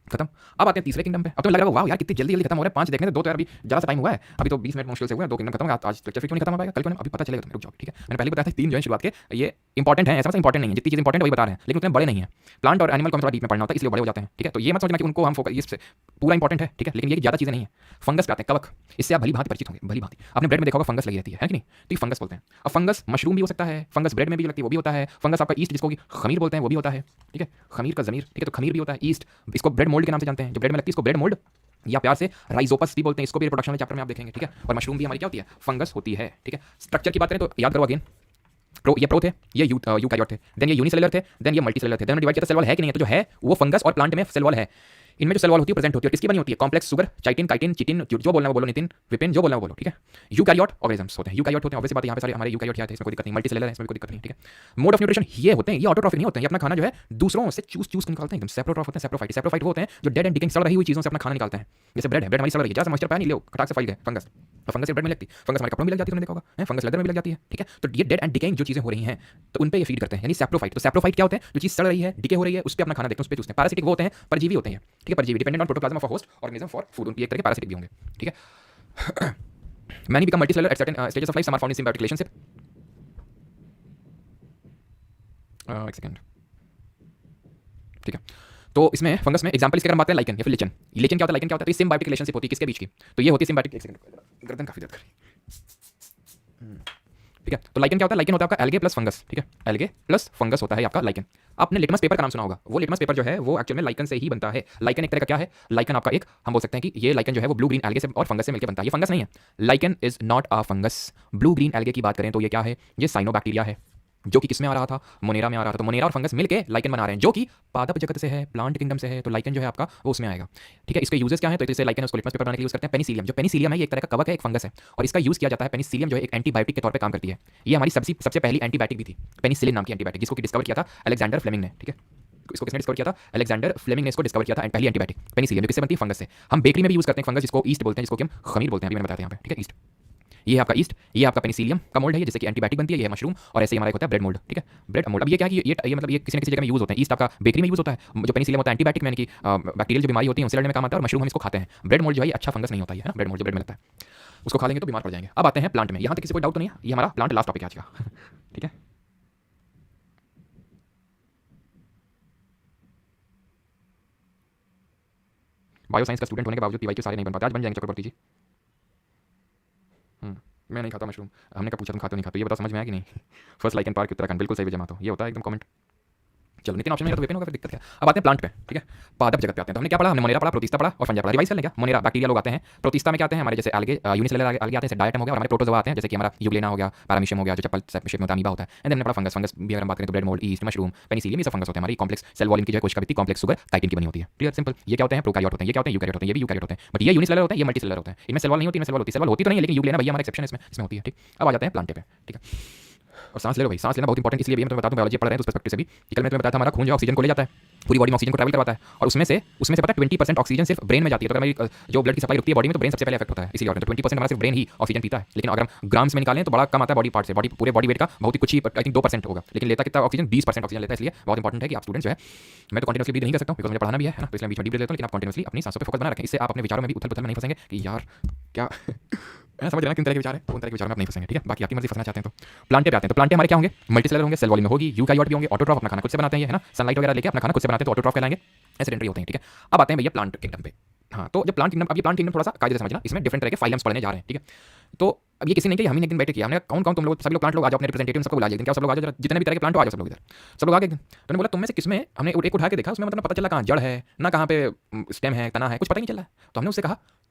खत्म। अब आते हैं तीसरे किंगडम पे। अब तो लग रहा है वाह यार कितनी जल्दी खत्म हो रहा है, 5 देखने थे, 2 तो यार अभी ज़्यादा सा टाइम हुआ है, अभी तो 20 मिनट मुश्किल से हुआ है, 2 किंगडम खत्म है, आज लेक्चर क्यों नहीं खत्म हो पाएगा, कल क्यों नहीं, अभी पता चलेगा तुम्हें, रुक जाओ, ठीक है। मैंने पहले बताया था 3 जो है शुरुआत के, ये इंपॉर्टेंट है, ऐसा इंपॉर्टेंट नहीं है, जितनी चीज़ इंपॉर्टेंट वही बता रहे हैं, लेकिन उतने बड़े नहीं है। प्लांट और एनिमल को थोड़ा डीप में पढ़ना होता है, इसलिए बड़े हो जाते हैं, ठीक है। तो ये मत समझना कि उनको हम फोकस, ये पूरा इंपॉर्टेंट है, ठीक है, लेकिन ये ज़्यादा चीज़ें नहीं है। फंगस पे आते हैं, कवक, इससे आप भली भांति परिचित होंगे, भली भांति आपने ब्रेड में देखा होगा फंगस लगी रहती है कि नहीं, तो ये फंगस बोलते हैं। अब फंगस मशरूम भी हो सकता है, फंगस ब्रेड में भी लगती है वो भी होता है, फंगस आपका ईस्ट जिसको खमीर बोलते हैं वो भी होता है, ठीक है, खमीर का ज़मीर, ठीक है, तो खमीर भी होता है, ईस्ट इसको ब्रेड मोल्ड के नाम से जानते हैं, जो ब्रेड में लगती है इसको ब्रेड मोल्ड या प्यार से राइजोपस भी बोलते हैं, इसको भी रिप्रोडक्शन वाले चैप्टर में आप देखेंगे, ठीक है। और मशरूम भी हमारी क्या होती है, फंगस होती है, ठीक है। स्ट्रक्चर की बात करें तो याद करो अगेन, ये प्रो थे, ये यूकैरियोट थे, देन ये यूनिसेलुलर थे, देन ये मल्टीसेलुलर थे, देन डिवाइड किया था सेल वॉल है कि नहीं है, तो जो है वो फंगस और प्लांट में सेल वॉल है। इनमें जो सेल वॉल होती है प्रेजेंट होती है, किसकी बनी होती है, कॉम्प्लेक्स सुगर, चाइटिन, काइटिन, चिटिन, जो बोलना है वो बोलो, नितिन, विपिन जो बोलना है वो बोलो, ठीक है। यूकैरियोट ऑर्गेनिजम्स होते हैं, यूकैरियोट होते हैं, ऑब्वियस बात है, यहाँ पे सारे हमारे यूकैरियोट है, इसमें कोई दिक्कत नहीं, मल्टीसेलुलर है, इसमें कोई दिक्कत नहीं, ठीक है। मोड ऑफ न्यूट्रिशन ये होते हैं, ये ऑटोट्रॉफिक नहीं होते हैं, ये अपना खाना जो है दूसरों से चूज निकालते हैं, एकदम सेप्रोट्रॉफ होते हैं, सेप्रोफाइट वो होते हैं जो डेड एंड डिकेइंग सड़ रही हुई चीजों से अपना खाना निकालते हैं। जैसे ब्रेड है, ब्रेड हमारी सड़ रही है, जैसे मॉइस्चर पानी लो खटाक से फैल गए फंगस, तो फंगस ब्रेड में लगती है, फंगस हमारे कपड़ों में लग जाती है, तुमने देखा होगा, फंगस लेदर में भी लग जाती है, ठीक है। तो ये डेड एंड डिकेइंग जो चीजें हो रही हैं तो उन पे ये फीड करते हैं, यानी सेप्रोफाइट। तो सेप्रोफाइट क्या होते हैं, जो चीज सड़ रही है, डिके हो रही है, उस पे अपना खाना देखते हैं, उस पे चूसते हैं। पैरासिटिक वो होते हैं, परजीवी होते हैं, ठीक है, परजीवी dependent on protoplasm of a host organism for food, उनकी एक तरह के पैरासिटिक भी होंगे, ठीक है। Many become multicellular at certain stages of life, some are found in symbiotic relationship. एक सेकंड, ठीक है। तो इसमें फंगस में एग्जांपल इसके अगर हम बात करें लाइकन या फिर लिचन, लिचन क्या होता है, लाइकन क्या होता है, तो सिम्बायोटिक रिलेशनशिप होती है किसके बीच की, तो ये होती है सिम्बायोटिक, एक सेकंड गर्दन काफी दर्द कर रही है, ठीक है। तो लाइकन क्या होता है, लाइकन होता है आपका एल्गे प्लस फंगस, ठीक है, एल्गे प्लस फंगस होता है आपका लाइकन। आपने लिटमस पेपर का नाम सुना होगा, वो लिटमस पेपर जो है वो एक्चुअल में लाइकन से ही बनता है। लाइकन एक तरह का क्या है, लाइकन आपका एक हम बोल सकते हैं कि ये लाइकन जो है वो ब्लू ग्रीन एल्गे से और फंगस से मिलकर बनता है, ये फंगस नहीं है, lichen is not a fungus. Blue green algae की बात करें तो ये क्या है, ये साइनोबैक्टीरिया है, जो कि किसमें आ रहा था, मोनेरा में आ रहा था। तो मोनेरा और फंगस मिलके लाइकन बना रहे हैं, जो कि पादप जगत से है, प्लांट किंगडम से है, तो लाइकन जो है आपका वो उसमें आएगा, ठीक है। इसके यूजेस क्या है, तो इसे लाइकन उसको लिटमस पेपर बनाने के लिए यूज करते हैं। पेनिसिलियम, जो पेनिसिलियम है ये एक तरह का कवक है, एक फंगस है, और इसका यूज किया जाता है। पेनिसिलियम जो है एक एंटीबायोटिक के तौर पे काम करती है, ये हमारी सबसे पहली एंटीबायोटिक भी थी, पेनिसिलिन नाम की एंटीबायोटिक, जिसको डिस्कवर किया था अलेक्जेंडर फ्लेमिंग ने, ठीक है। इसको किसने डिस्कवर किया था, अलेक्जेंडर फ्लेमिंग ने इसको डिस्कवर किया था, पहली एंटीबायोटिक पेनिसिलियम, जो किससे बनती है, फंगस से। हम बेकरी में भी यूज करते हैं फंगस, जिसको ईस्ट बोलते हैं, जिसको कि हम खमीर बोलते हैं, अभी मैंने बताया यहाँ पे, ठीक है। ईस्ट, ये है आपका ईस्ट, ये आपका पेनिसिलियम का मोल्ड है, ये जैसे कि एंटीबायोटिक बनती है, ये है मशरूम, और ऐसे ही हमारा एक होता है ब्रेड मोल्ड, ठीक है, ब्रेड मोल्ड। अब ये क्या है कि ये मतलब ये किसी न किसी जगह में यूज होते हैं। ईस्ट आपका बेकरी में यूज होता है, जो पेनिसिलियम होता है एंटीबायोटिक में, यानी कि बैक्टीरियल जो बीमारी होती है उनसे लड़ने में काम आता है, और मशरूम हम इसको खाते हैं। ब्रेड मोल्ड जो है अच्छा फंगस नहीं होता है ना, ब्रेड मोल्ड जो ब्रेड में लगता है उसको खा लेंगे तो बीमार पड़ जाएंगे। अब आते हैं प्लांट में, यहाँ तक किसी को डाउट तो नहीं है, ये हमारा प्लांट लास्ट टॉपिक है आज का, ठीक है। बायो साइंस का स्टूडेंट होने के बावजूद पीवाईक्यू सारे नहीं बन पाते, आज बन जाएंगे चक्रवर्ती जी। मैं नहीं खाता मशरूम, हमने कहा पूछा तुम खाते नहीं खाते, ये बताओ समझ में आया कि नहीं। फर्स्ट लाइकन पार्क उत्तराखंड, बिल्कुल सही विजय मातो, ये होता है एकदम कमेंट। चलो नितिन ऑप्शन में तो विपिन होगा, फिर दिक्कत है। अब आते हैं प्लांट पे, ठीक है, पादप जगत पे आते हैं। तो हमने क्या पढ़ा, हमने मोनेरा पढ़ा, प्रोटिस्टा पढ़ा और फंजा पढ़ा। रिवाइज कर लें क्या, मोनेरा बैक्टीरिया लोग आते हैं, प्रोटिस्टा में क्या आते हैं हमारे जैसे एल्गे, यूनिसेलुलर एल्गे आते हैं, जैसे डायटम हो गया, और हमारे प्रोटोजोआ आते हैं, जैसे कि हमारा यूग्लेना हो गया, पैरामीशियम हो गया, जो चप्पल शेप में होता है, अमीबा होता है। एंड देन हमने पढ़ा फंगस, फंगस भी अगर हम बात करें तो bread mould, east, mushroom, Penicillium, ये सब फंगस होते हैं। हमारी कॉम्प्लेक्स सेल वॉल इनकी जो है कोशिका भित्ति कॉम्प्लेक्स सुगर काइटिन की बनी होती है, क्लियर सिंपल। ये क्या होते हैं, प्रोकैरियोट होते हैं, ये क्या होते हैं, यूकैरियोट होते हैं, ये भी यूकैरियोट होते हैं, बट ये यूनिसेलुलर होते हैं, ये मल्टीसेलुलर होते हैं। इनमें सेल वॉल नहीं होती, इनमें सेल वॉल होती है, सेल वॉल होती तो नहीं है, लेकिन यूग्लेना भैया हमारा एक्सेप्शन है, इसमें होती है, ठीक। अब आ जाते हैं प्लांट पे, ठीक है। और सांस ले लो भाई, सांस लेना बहुत इंपॉर्टेंट, इसलिए भी मैं तुम्हें बताता हूं, बायोलॉजी पढ़ रहे हैं तो उस पर्सपेक्टिव से भी। कल मैं तुम्हें बताया था हमारा खून जो ऑक्सीजन को ले जाता है, पूरी बॉडी में ऑक्सीजन को ट्रैवल करवाता है, और उसमें से पता है 20% ऑक्सीजन सिर्फ ब्रेन में जाती है। तो हमारी जो ब्लड की सप्लाई रुकती है बॉडी में, तो ब्रेन सबसे पहले इफेक्ट होता है, इसीलिए। तो 20% हमारा सिर्फ ब्रेन ही ऑक्सीजन पीता है, लेकिन अगर हम ग्राम्स में निकालें तो बड़ा कम आता है बॉडी पार्ट से, बॉडी पूरे बॉडी वेट का बहुत ही कुछ ही, आई थिंक 2% होगा, लेकिन लेता कितना ऑक्सीजन, 20% ऑक्सीजन लेता है। इसलिए बहुत इंपॉर्टेंट है कि आप स्टूडेंट जो है, मैं तो कंटिन्यूअसली ब्रीथ नहीं कर सकता हूं, बिकॉज़ मुझे पढ़ाना भी है ना, तो इसलिए बीच में डीप ब्रीथ लेता हूं, लेकिन आप कंटिन्यूअसली अपनी सांसों पे फोकस बना रखें। इससे आप अपने विचारों में भी उथल-पुथल में नहीं फंसेंगे कि यार क्या मैं समझ रहा हूं किन तरह के विचार है, उन तरह के विचार में आप नहीं फंसेंगे, ठीक है। बाकी आपकी मर्जी, फंसना चाहते हैं तो। प्लांटे पे आते हैं, तो प्लांटे हमारे क्या होंगे, मल्टीसेलुलर होंगे, सेल वॉल में होगी, यूकैरियोट भी होंगे, ऑटोट्रॉफ अपना खाना खुद से बनाते हैं, है ना, सनलाइट वगैरह लेके अपना खाना खुद से बनाते हैं, तो ऑटोट्रॉफ कहलाएंगे, एसिडेंटरी होते हैं, ठीक है। अब आते हैं भैया प्लांट किंगडम पे। हाँ, तो जब प्लांट किंगडम, अब ये प्लांट किंगडम थोड़ा सा कायदे से समझना, इसमें डिफरेंट तरह के फाइलम्स पढ़ने जा रहे हैं, ठीक है। तो अब ये किसी ने किया, हमने एक दिन बैठे किया, हमने कौन कौन तुम लोग, सभी लोग प्लांट लोग आ जाओ, अपने रिप्रेजेंटेटिव सबको बुला लिया, क्या सब लोग आ जाओ, जितने भी तरह के प्लांट आ जाओ सब लोग इधर, सब लोग आ गए। तो बोला तुम में से किसमें, हमने एक उठा के देखा, उसमें मतलब पता चला कहाँ जड़ है ना, कहाँ पे स्टेम है, तना है, कुछ पता ही नहीं चल रहा है। तो हमने उससे कहा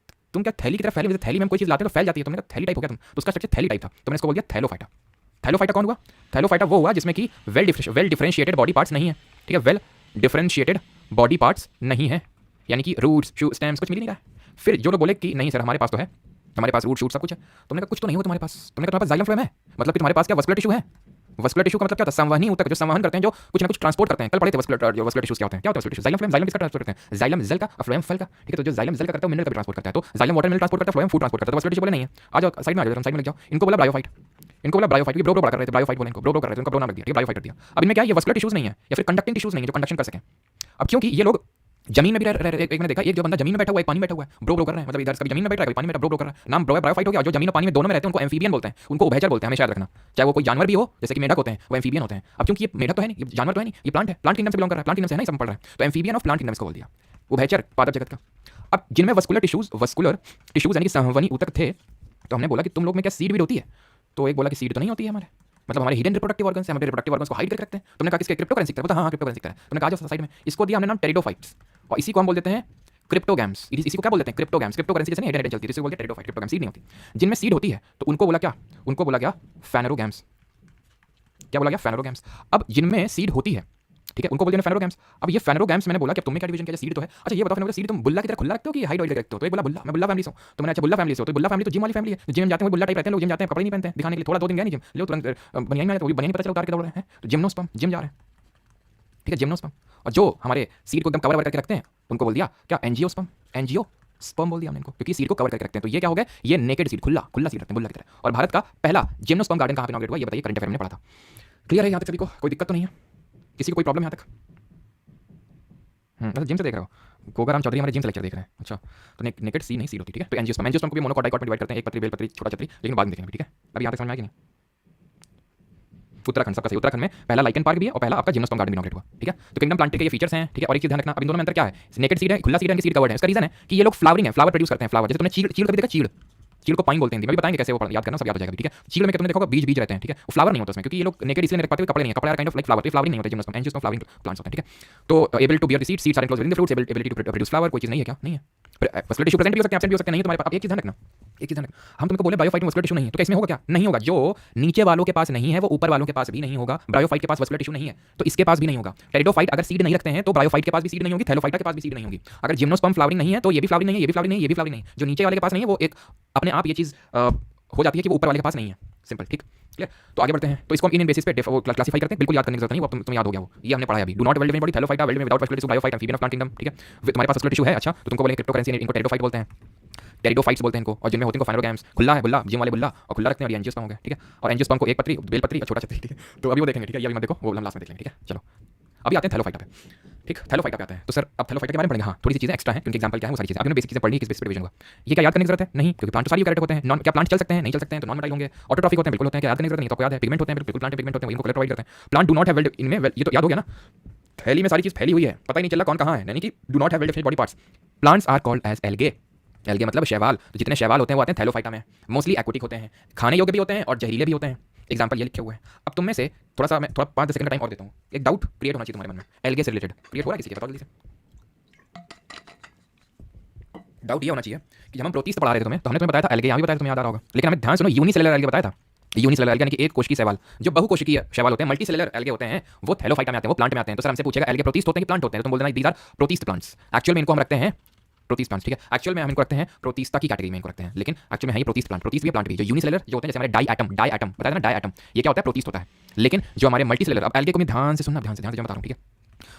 तुम क्या थैली की तरह फैले, थैली में हम कोई चीज़ लाते हैं तो फैल जाती है, तुमने कहा थैली टाइप हो गया तुम, तो उसका स्ट्रक्चर थैली टाइप था, तो मैंने इसको बोल दिया थैलोफाइटा। थैलोफाइटा कौन हुआ? थैलोफाइटा वो हुआ जिसमें कि वेल डिफरेंशिएटेड बॉडी पार्ट्स नहीं है, ठीक है, वेल डिफरेंशिएटेड बॉडी पार्ट्स नहीं है, यानी कि रूट्स स्टेम्स कुछ मिल नहीं रहा है। फिर जो लोग बोले कि नहीं सर हमारे पास तो है, हमारे पास रूट शूट सब कुछ है, तुमने कहा कुछ तो नहीं हो तुम्हारे पास, तुमने कहा तुम्हारे पास जाइलम फ्लोएम है, मतलब कि तुम्हारे पास क्या वस्कुलर टिश्यू है। वस्कुलर टिश्यू का मतलब क्या होता है? संवहनी ऊतक, जो संवहन करते हैं, जो कुछ ना कुछ ट्रांसपोर्ट करते हैं। कल पढ़े थे वस्कुलर टिश्यूज क्या होते हैं, क्या होता है vascular tissue? Xylem phloem, xylem किसका ट्रांसपोर्ट करते हैं? जाइलम जेल का, फ्लोएम फल का, ठीक है। तो जो जाइलम जेल का करता है वो मिनरल का भी ट्रांसपोर्ट करता है, तो जाइलम वाटर मिनरल ट्रांसपोर्ट करता है, फ्लोएम फूड ट्रांसपोर्ट करता है। वस्कुलर टिश्यू बोले नहीं है, आ जाओ साइड में, आ जाओ साइड में लग जाओ। इनको बोला ब्रायोफाइट, इनको बोला ब्रायोफाइट, ब्रो पढ़ा कर रहे थे, ब्रायोफाइट बोले इनको, ब्रो कर रहे थे, उनका ब्रो नाम रख दिया, ठीक है, ब्रायोफाइट कर दिया। अब इनमें क्या है, ये वस्कुलर टिश्यूज नहीं है या फिर कंडक्टिंग टिश्यूज नहीं है जो कंडक्शन कर सकें। अब क्योंकि ये लोग जमीन में भी रह, एक मैंने देखा, एक जो बंदा जमीन में बैठा हुआ है, एक पानी में बैठा हुआ है, ब्रो कर रहा है, मतलब इधर कभी जमीन में बैठा है, कभी पानी में बैठा, ब्रो कर रहा है, नाम ब्रायोफाइट हो गया। जो जमीन और पानी में दोनों में रहते हैं उनको एम्फीबियन बोलते हैं, उनको उभयचर बोलते हैं, हमेशा याद रखना। चाहे वो कोई जानवर भी हो, जैसे कि मेढक होते हैं, वो एम्फीबियन होते हैं। अब क्योंकि ये मेढक तो है नहीं, ये जानवर तो है नहीं, ये प्लांट है, प्लांट किंगडम से बिलोंग कर रहा है, प्लांट किंगडम से है ना, सब पढ़ रहा है, तो एम्फीबियन ऑफ प्लांट किंगडम को बोल दिया, उभयचर पादप जगत का। अब जिनमें वस्कुलर टिश्यूज यानी कि संवहनी ऊतक थे, तो हमने बोला कि तुम लोग में क्या सीड भी होती है? तो एक बोला कि सीड तो नहीं होती है हमारे, मतलब हमारे हिडन रिप्रोडक्टिव ऑर्गन्स है, हमारे रिप्रोडक्टिव ऑर्गन्स को हाइड करके रखते हैं। तुमने कहा किसके? क्रिप्टोकरेंसी का, हाँ क्रिप्टोकरेंसी का है। तुमने कहा जो साइड में, इसको दिया हमने नाम टेरिडोफाइट्स, और इसी को हम बोल देते हैं क्रिप्टोगैम्स। इसी को क्या बोल देते हैं? क्रिप्टोगैम्स। क्रिप्टोकरेंसी जैसे हेड चलती है, इसे बोलते हैं टेरिडोफाइट। क्रिप्टोगैम्स सीड नहीं होती। जिनमें सीड होती है तो उनको बोला क्या? उनको बोला गया फैनेरोगैम्स। क्या बोला गया? फैनेरोगैम्स। अब जिनमें सीड होती है, ठीक है, उनको बोलते हैं फैनेरोगैम्स। अब ये फैनेरोगैम्स मैंने बोला कि तुम्हें क्या डिवीजन, क्या सीड तो है। अच्छा ये बताओ फैनेरोगैम्स, सीड तुम बुल्ला की तरह खुला रखते हो कि हाइड रखते हो? तो एक बोला बुल्ला, मैं बुल्ला फैमिली से हूं। तो मैंने अच्छा बुल्ला फैमिली से हो, तो बुल्ला फैमिली तो जिम वाली फैमिली है, जिम जाते हैं बुल्ला टाइप रहते हैं लोग, जिम जाते हैं कपड़े नहीं पहनते हैं दिखाने के लिए, थोड़ा 2 दिन गए नहीं जिम, लो तुरंत बनियान में, तो बनियान पता चला उतार के दौड़ रहे हैं, तो जिम्नोस्पर्म, जिम जा रहे हैं, ठीक है, जिम्नोस्पर्म। और जो हमारे सीड को एकदम कवर करके रखते हैं उनको बोल दिया क्या? एंजियोस्पर्म, एंजियो स्पर्म बोल दिया हमने इनको, क्योंकि सीड को कवर करके रखते हैं। तो ये क्या हो गया? ये नेकेड सीड, खुला खुला सीड रखते हैं बुल्ला की तरह। और भारत का पहला जिम्नोस्पर्म गार्डन कहां पे इनॉग्रेट हुआ, ये बताइए, करंट अफेयर में पढ़ा था। क्लियर है यहां तक सभी को? कोई दिक्कत तो नहीं है? किसी को कोई प्रॉब्लम यहां तक? मतलब जिम से देख रहे हो, गोगाराम चौधरी हमारे जिम से लेक्चर देख रहे हैं। अच्छा तो नेकेड सी नहीं सीड होती, ठीक है। तो एंजियोस्पर्म को भी मोनोकॉट में डिवाइड करते हैं, एक पत्री, बेल पत्री, छोटा छतरी, लेकिन बाद में देखेंगे, ठीक है। अब यहां तक समझ में आया कि नहीं? उत्तराखंड, सबका सही, उत्तराखंड में पहला लाइकन पार्क भी है और पहला आपका जिम्नोस्पर्म गार्डन भी इनॉग्रेट हुआ, ठीक है। तो किंगडम प्लांट के ये फीचर्स हैं, ठीक है। और एक चीज ध्यान रखना, अब इन दोनों में अंतर क्या है? नेकेड सीड है, खुला सीड है, सीड कवर्ड है। इसका रीजन है कि ये लोग फ्लावरिंग है, फ्लावर प्रोड्यूस करते हैं, फ्लावर। जैसे तुमने चीड़ कभी देखा? चीड़ को पाइन बोलते हैं, हिंदी में भी बताएंगे कैसे, वो याद करना, सब याद हो जाएगा, ठीक है। चीड़ में क्या तुमने देखा होगा? बीज रहते हैं, ठीक है। वो फ्लावर नहीं होता उसमें, क्योंकि ये लोग नेकेड इसलिए रख पाते हैं, कपड़े नहीं है, कपड़े काइंड ऑफ लाइक फ्लावर, तो फ्लावरिंग नहीं होता जिम्नोस्पर्म, एंजियोस्पर्म फ्लावरिंग प्लांट्स होते हैं, ठीक है। तो able to bear the seeds are enclosed within the fruits, ability to produce flower, कोई चीज नहीं है क्या? नहीं है। वस्कुलर टिश्यू प्रेजेंट भी हो सकते हैं, एब्सेंट भी हो सकते हैं, नहीं तुम्हारे पास। अब एक चीज ध्यान रखना, एक चीज ध्यान रखना, हम तुमको बोले ब्रायोफाइट में वस्कुलर टिश्यू नहीं है, तो इसमें होगा क्या? नहीं होगा। जो नीचे वालों के पास नहीं है वो ऊपर वालों के पास भी नहीं होगा। ब्रायोफाइट के पास वस्कुलर टिश्यू नहीं है तो इसके पास भी नहीं होगा। टेरिडोफाइट अगर सीड नहीं रखते हैं तो ब्रायोफाइट के पास भी सीड नहीं होगी, थैलोफाइटा के पास भी सीड नहीं होगी। अगर जिम्नोस्पर्म फ्लावरिंग नहीं है तो ये भी फ्लावरिंग नहीं है, ये भी फ्लावरिंग नहीं है, ये भी फ्लावरिंग नहीं है। जो नीचे वाले के पास नहीं है वो एक अपने आप ये चीज हो जाती है कि वो ऊपर वाले के पास नहीं है, सिंपल, ठीक। क्लियर? तो आगे बढ़ते हैं। तो इसको हम इन बेसिस पे क्लासिफाई करते हैं, बिल्कुल याद करने की जरूरत नहीं, वो तुम्हें याद हो गया, वो ये हमने पढ़ा है अभी। Do not weld body, Thallophyta, weld without vascular tissue, bryophyte, amphibian of plant kingdom, ठीक है। तुम्हारे पास वस्कुलर टिश्यू है, अच्छा तो तुमको बोले क्रिप्टोकरेंसी, इनको टेरिडोफाइट बोलते हैं, टेरिडोफाइट्स बोलते हैं इनको। और जिनमें होते हैं फैनेरोगैम्स, खुला है बुल्ला, जिम वाले बुल्ला और खुला रखते हैं, और एंजियोस्पर्म हो गया, ठीक है। और एंजियोस्पर्म को एक पत्री, बेल पत्री और छोटा छतरी, ठीक है। तो अभी वो देखेंगे, ठीक है, ये अभी मत देखो, वो हम लास्ट में देख लेंगे, ठीक है। चलो अभी आते हैं थैलोफाइटा पे, ठीक। थैलोफाइटा पे आते हैं। तो सर अब थैलोफाइटा के बारे में पढ़ेंगे, हाँ थोड़ी सी चीजें एक्स्ट्रा हैं, क्योंकि एग्जांपल क्या है वो सारी चीजें आपने बेसिक चीजें पढ़नी, किस बेसिस पे डिवीजन हुआ, ये क्या याद करने की जरूरत है? नहीं, क्योंकि प्लांट तो सारी कैरेक्टर होते हैं। नॉन क्या प्लांट चल सकते हैं? नहीं चल सकते हैं, तो नॉन मेटाइल होंगे। ऑटोट्रॉफिक होते हैं, बिल्कुल होते हैं, क्या याद करने की जरूरत नहीं, तो आपको याद है। पिगमेंट होते हैं, बिल्कुल प्लांट पिगमेंट होते हैं, इनको कलर प्रोवाइड करते हैं। Plant do not have weld, इनमें ये तो याद हो गया ना, थैली में सारी चीज फैली हुई है, पता ही नहीं चला कौन कहाँ है, यानी कि do not have well different body parts. Plants are called as algae, algae मतलब शैवाल। तो जितने शैवाल होते हैं वो आते हैं थैलोफाइटा में। मोस्टली एक्वेटिक होते हैं, खाने योग्य भी होते हैं और जहरीले भी होते हैं। एग्जाम्पल ये लिखे हुए हैं। अब तुम में से थोड़ा सा, मैं थोड़ा 5-10 सेकंड का टाइम और देता हूँ, एक डाउट क्रिएट होना चाहिए तुम्हारे मन में एल्गे से रिलेटेड। क्रिएट हो रहा है किसी के? बताओ जल्दी से। डाउट ये होना चाहिए कि जब हम प्रोटीस्ट पढ़ा रहे थे तुम्हें, तो हमने तुम्हें बताया था एल्गे, यहाँ भी बताया, तुम्हें याद आ रहा होगा, लेकिन हमें ध्यान सुनो, यूनिसेलुलर एल्गे बताया था। यूनिसेलुलर एल्गे यानी कि एक कोशिकीय शैवाल। जो बहुकोशिकीय शैवाल होते हैं, मल्टीसेलुलर एल्गे होते हैं, वो थैलोफाइटा में आते हैं, वो प्लांट में आते हैं। तो सर हमसे पूछेगा एल्गे प्रोटीस्ट होते हैं कि प्लांट होते हैं, तो तुम बोल देना दीज आर प्रोटीस्ट प्लांट्स। एक्चुअल में इनको हम रखते हैं प्रोटीस्ट प्लांट्स, ठीक है। एक्चुअल में हम इनको रखते हैं प्रोटीस्टा की कैटेगरी में इनको रखते हैं, लेकिन एक्चुअल में है ये प्रोटीस्ट प्लांट। प्रोटीस्ट भी प्लांट भी, जो यूनिसेलुलर जो होते हैं, जैसे हमारे डाई एटम बताया था ना, डाई एटम, ये क्या होता है? प्रोटीस्ट होता है। लेकिन जो हमारे मल्टीसेलुलर, अब एल्गे को मैं ध्यान से सुनना, ध्यान से जो बता रहा हूँ, ठीक है।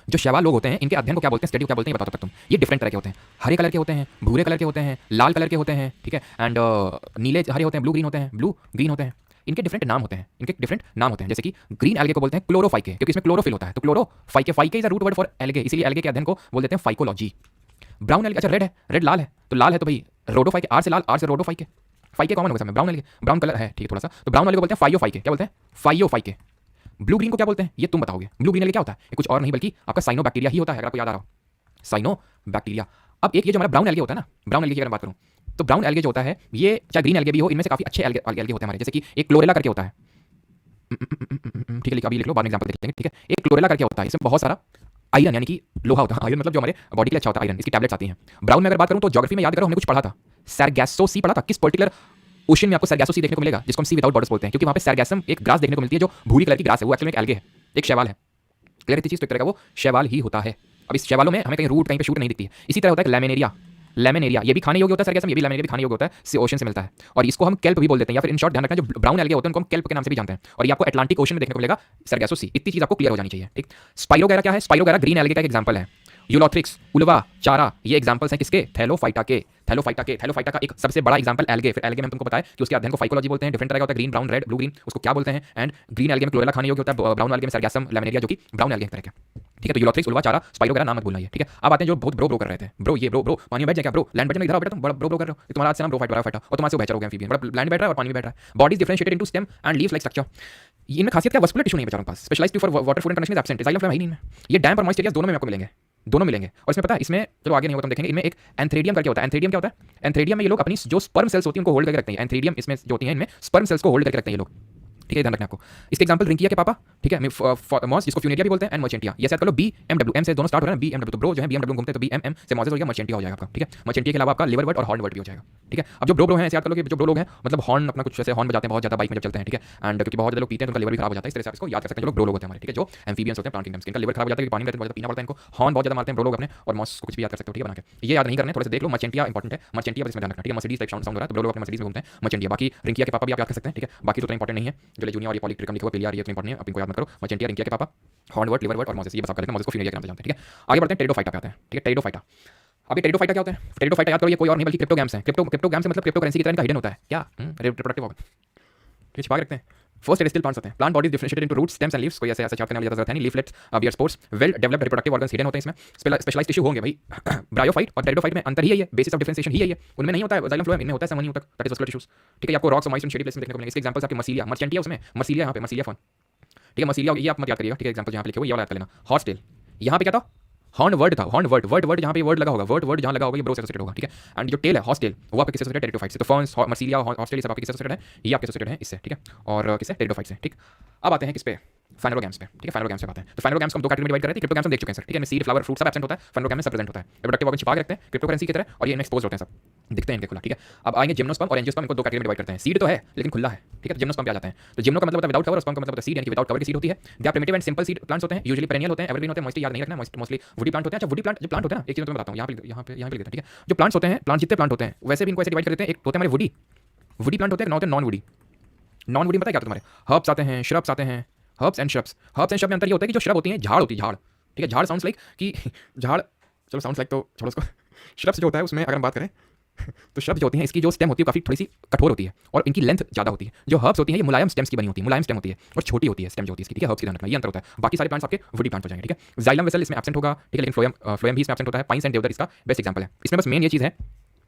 जो शैवाल लोग होते हैं, इनके अध्ययन को क्या बोलते हैं, स्टडी को क्या बोलते हैं, बताओ तब तुम। ये डिफरेंट तरह के होते हैं, हरे कलर के होते हैं, भूरे कलर के होते हैं, लाल कलर के होते हैं, ठीक है। एंड नीले हरे होते हैं, ब्लू ग्रीन होते हैं, ब्लू ग्रीन होते हैं। इनके डिफरेंट नाम होते हैं, इनके डिफरेंट नाम होते हैं। जैसे कि ग्रीन एल्गे को बोलते हैं क्लोरोफाइके, क्योंकि इसमें क्लोरोफिल होता है। तो chlorophyceae, phyceae is a root word for algae, इसीलिए एल्गे के अध्ययन को बोल देते हैं फाइकोलॉजी। ब्राउन एल्गे, अच्छा रेड है, रेड लाल है, तो लाल है तो भाई रोडोफाइके, आर से लाल, आर से रोडोफाइके, फाइके कॉमन होगा सब में। ब्राउन एल्गे, ब्राउन कलर है, ठीक है थोड़ा सा, तो ब्राउन वाले को बोलते हैं फाइयोफाइके। क्या बोलते हैं? फाइयोफाइके। ब्लू ग्रीन को क्या बोलते हैं? ये तुम बताओगे। ब्लू ग्रीन एल्गे क्या होता है? ये कुछ और नहीं बल्कि आपका साइनोबैक्टीरिया ही होता है, अगर आपको याद आ रहा हो, साइनोबैक्टीरिया। अब एक ये जो हमारा ब्राउन एल्गे होता है ना, ब्राउन एल्गे की अगर बात करूं, तो ब्राउन एल्गे जो होता है ये चाहे ग्रीन एल्गे भी हो, इनमें से काफी अच्छे एल्गे एल्गे होते हैं हमारे, जैसे कि एक क्लोरेला करके होता है, ठीक है, अभी लिख लो, बाद में एग्जांपल देख लेंगे, ठीक है। एक क्लोरेला करके होता है, इसमें बहुत सारा आयरन यानी कि लोहा होता है, आयरन मतलब जो हमारे बॉडी के लिए अच्छा होता है, आयरन, इसकी टैबलेट्स आती हैं। ब्राउन में अगर बात करूं तो ज्योग्राफी में याद करो हमने कुछ पढ़ा था, सरगैसो सी पढ़ा था, किस पर्टिकुलर ओशन में आपको सरगैसो सी देखने को मिलेगा, जिसको हम सी विदाउट बॉर्डर्स बोलते हैं, क्योंकि वहां पे सरगैसम एक ग्रास देखने को मिलती है जो भूरी कलर की ग्रास है, वो एक्चुअली एक एल्गे है, एक शैवाल है। क्लियर है चीज, तो एक तरह का वो शैवाल ही होता है। अब इस शैवालों में हमें कहीं रूट कहीं पे शूट नहीं दिखती है। इसी तरह होता है लैमिनेरिया, लैमिनेरिया ये भी खाने योग्य होता है सरगैसम, ये भी लैमिनेरिया भी खाने योग्य होता है, ओशन से मिलता है, और इसको हम केल्प भी बोल देते हैं, या फिर इन शॉर्ट ध्यान रखना जो ब्राउन एल्गे होते हैं उनको हम केल्प के नाम से भी जानते हैं, और ये आपको अटलांटिक ओशन में देखने को मिलेगा सरगैसो सी। इतनी चीज आपको क्लियर हो जानी चाहिए, ठीक। स्पाइरोगैरा क्या है? स्पाइरोगैरा ग्रीन एल्गे का एक एग्जांपल है। यूलोथ्रिक्स, उल्वा, चारा, ये एग्जांपल्स हैं किसके? थैलोफाइटा के। थैलोफाइटा का एक सबसे बड़ा एग्जांपल एल्गे। फिर एल्गे में हम तुमको बताया कि उसके अध्ययन को फाइकोलॉजी बोलते हैं, डिफरेंट तरह का होता है, green, brown, red, blue, green, उसको क्या बोलते हैं, एंड ग्रीन एल्गे में क्लोरेला खाने योग्य होता है, ब्राउन एल्गे में सरगैसम, लैमिनेरिया जो कि ब्राउन एल्गे तरह के, ठीक है। तो यूलोथ्रिक्स, उल्वा, चारा, स्पाइरोगैरा नाम मत भूलना ये, ठीक है। अब आते हैं जो बहुत ब्रो कर रहे थे, ब्रो ये ब्रो पानी में बैठ जाए क्या ब्रो, लैंड बैठ जाए इधर आओ बेटा, तुम बड़ा ब्रो कर रहे हो, तुम्हारा आज से नाम ब्रोफाइट फाइटा, और तुम्हारे से बेहतर हो गया एम्फीबियन, बड़ा लैंड बैठ रहा है और पानी में बैठ रहा है। Bodies differentiated into stem and leaves like structure. इनमें खासियत क्या? वस्कुलर टिश्यू नहीं है बेचारों के पास, specialized for water food and condition is absent, xylem phloem है ही नहीं इनमें। ये डैम्प और मॉइस्ट एरियाज दोनों में आपको मिलेंगे, दोनों मिलेंगे। और इसमें पता है, इसमें चलो आगे नहीं होगा, तुम देखेंगे, इनमें एक एंथ्रेडियम करके होता है। एंथ्रेडियम क्या होता है? एंथ्रेडियम में ये लोग अपनी जो स्पर्म सेल्स होती हैं उनको होल्ड करके रखते हैं। एंथ्रेडियम इसमें जो होती हैं, इनमें स्पर्म सेल्स को होल्ड करके रखते हैं ये लोग, ठीक है, ध्यान रखना आपको। इसके एग्जांपल रिंकिया के पापा, ठीक है, मॉस जिसको फ्यूनेरिया भी बोलते हैं, एंड मर्चेंटिया। ये याद कर लो, बीएमडब्ल्यू, एम से दोनों स्टार्ट हो रहा है, बीएमडब्ल्यू, तो ब्रो जो है बीएमडब्ल्यू घूमते हैं, तो बीएमएम से मॉसेस हो गया, मर्चेंटिया हो जाएगा आपका, ठीक है। मर्चेंटिया के अलावा आपका लिवर वर्ड और हॉर्न वर्ड भी हो जाएगा, ठीक है। अब जो ब्रो हैं ऐसे याद कर लो कि जो ब्रो लोग हैं मतलब हॉर्न अपना कुछ ऐसे हॉर्न बजाते हैं बहुत ज्यादा बाइक में जब चलते हैं, ठीक है, एंड क्योंकि बहुत ज्यादा लोग पीते हैं तो उनका लिवर भी खराब हो जाता है, इस तरह से आप इसको याद कर सकते हैं। जो लोग ब्रो लोग होते हैं हमारे, ठीक है, जो एम्फीबियंस होते हैं, प्लांट किंगडम्स, इनका लिवर खराब हो जाता है, पानी में बहुत ज्यादा पीना पड़ता है इनको, हॉर्न बहुत ज्यादा मारते हैं ब्रो लोग अपने, और मॉस को कुछ भी याद कर सकते हो, ठीक है, बना के ये याद नहीं करने, थोड़ा सा देख लो। मर्चेंटिया इंपॉर्टेंट है, मर्चेंटिया पर इसमें ध्यान रखना, ठीक है। मर्सिडीज टाइप साउंड हो रहा है तो ब्रो लोग अपने मर्सिडीज में घूमते हैं, मर्चेंटिया। बाकी रिंकिया के पापा भी आप याद कर सकते हैं, ठीक है, बाकी तो उतना इंपॉर्टेंट नहीं है, जो जूनियर और ये पॉलिट्रिकम लिखा हुआ पिलियर ये तो इंपॉर्टेंट है, आप इनको याद मत करो। मर्चेंटिया, रिंकिया के पापा, हॉर्न वर्ड, लिवर वर्ड और मॉसेस, ये बस आप कर लेते हैं, मॉसेस को फ्यूनेरिया के नाम से जानते हैं, ठीक है। आगे बढ़ते हैं, टेरिडोफाइटा पे आते हैं, ठीक है, टेरिडोफाइटा। अभी टेरिडोफाइटा क्या होता है? टेरिडोफाइटा याद करो, ये कोई और नहीं बल्कि क्रिप्टोगैम्स हैं। क्रिप्टोगैम्स से मतलब क्रिप्टो करेंसी की तरह इनका हिडन होता है क्या, रिप्रोडक्टिव ऑर्गन, ये छिपा के रखते हैं। फर्स्ट एड स्टिल प्लांट्स होते हैं, plant bodies differentiated into roots, stems and leaves, कोई ऐसे ऐसे चार्ट करने वाली जरूरत है नहीं, leaflets, bear spores, well developed reproductive organs hidden होते हैं इसमें, स्पेशलाइज्ड टिश्यू होंगे भाई। ब्रायोफाइट और टेरिडोफाइट में अंतर ही है, ये बेसिस ऑफ डिफरेंशिएशन ही है, ये उनमें नहीं होता है जाइलम फ्लोएम, इनमें होता है समन नहीं होता, दैट इज वस्कुलर टिश्यूज, ठीक है। आपको रॉक्स और माइस एंड शेडी प्लेस में देखने को मिलेंगे। इसके एग्जांपल्स आपके मसीलिया, मर्चेंटिया उसमें मसीलिया, यहाँ पे मसीलिया फॉन, ठीक है, मसीलिया ये आप मत याद करिएगा, ठीक है, एग्जांपल यहाँ पे लिखे हुए ये वाला याद कर लेना। हॉर्स टेल, यहाँ पे क्या था? हॉर्न वर्ड था, हॉर्न वर्ड जहाँ पे वर्ड लगा होगा, वर्ड जहाँ लगा होगा ये ब्रो से एसोसिएटेड होगा, ठीक है। एंड जो टेल है हॉर्स टेल, वो आपके किससे एसोसिएटेड? टेरिडोफाइट से। तो फर्न्स, मर्सिलिया, हॉर्स टेल सब आपके किससे एसोसिएटेड है? ये आपके एसोसिएटेड है इससे, ठीक है, और किससे? टेरिडोफाइट से, ठीक। अब आते हैं किस पे? फाइनोगैम्स पे, ठीक है, फाइनोगैम्स पे आते हैं। तो फाइनोगैम्स को हम दो कैटेगरी में डिवाइड कर रहे थे, क्रिप्टोगैम्स हम देख चुके हैं सर, ठीक है, सीड, फ्लावर, फ्रूट सब एब्सेंट होता है, फाइनोगैम में सब प्रेजेंट होता है, रिप्रोडक्टिव ऑर्गन छिपा के रखते हैं क्रिप्टो करेंसी की तरह, और ये एक्सपोज होते हैं, सब दिखते हैं इनके खुला, ठीक है। अब आएंगे जिम्नोस्पर्म और एंजियोस्पर्म, इनको दो कैटेगरी में डिवाइड करते हैं। सीड तो है लेकिन खुला है, ठीक है, जिम्नोस्पर्म पे आ जाते हैं। तो जिम्नो का मतलब होता है विदाउट कवर, स्पर्म का मतलब होता है सीड, यानी कि विदाउट कवर की सीड होती है। They are primitive and simple seed plants होते हैं, यूजुअली पेरेनियल होते हैं, एवरग्रीन होते हैं, मोस्टली याद नहीं रखना, मोस्टली वुडी प्लांट होते हैं। अच्छा, वुडी प्लांट जो प्लांट होते हैं ना, एक चीज मैं तुम्हें बताता हूँ, यहाँ पे लिख देते हैं, ठीक है। जो प्लांट्स होते हैं, प्लांट जितने प्लांट होते हैं वैसे भी इनको ऐसे डिवाइड कर देते हैं, एक होते हैं हमारे वुडी प्लांट होते हैं, होते हैं नॉन वुडी। नॉन वुडी पता है क्या? तुम्हारे हर्ब्स आते हैं, श्रब्स आते हैं, हर्ब्स एंड श्रब्स में अंतर ये होता है कि जो श्रब होती है झाड़ होती है, झाड़, ठीक है, झाड़ साउंड्स लाइक कि झाड़, चलो साउंड्स लाइक तो छोड़ो उसको। श्रब्स जो होता है उसमें अगर हम बात करें तो श्रब्स जो होती हैं इसकी जो स्टेम होती है काफी थोड़ी सी कठोर होती है और इनकी लेंथ ज्यादा होती है। जो हर्ब्स होती है ये मुलायम स्टेम्स की बनी होती है, मुलायम स्टेम होती है और छोटी होती है स्टेम जो होती है इसकी, ठीक है, हर्ब्स की ध्यान रखना, ये अंतर होता है। बाकी सारे प्लांट्स आपके वुडी प्लांट हो जाएंगे, ठीक है। जाइलम वेसल इसमें एब्सेंट होगा, ठीक है, लेकिन फ्लोएम भी इसमें एब्सेंट होता है। पाइन्स एंड देवदार इसका बेस्ट एग्जांपल है। इसमें बस मेन ये चीज है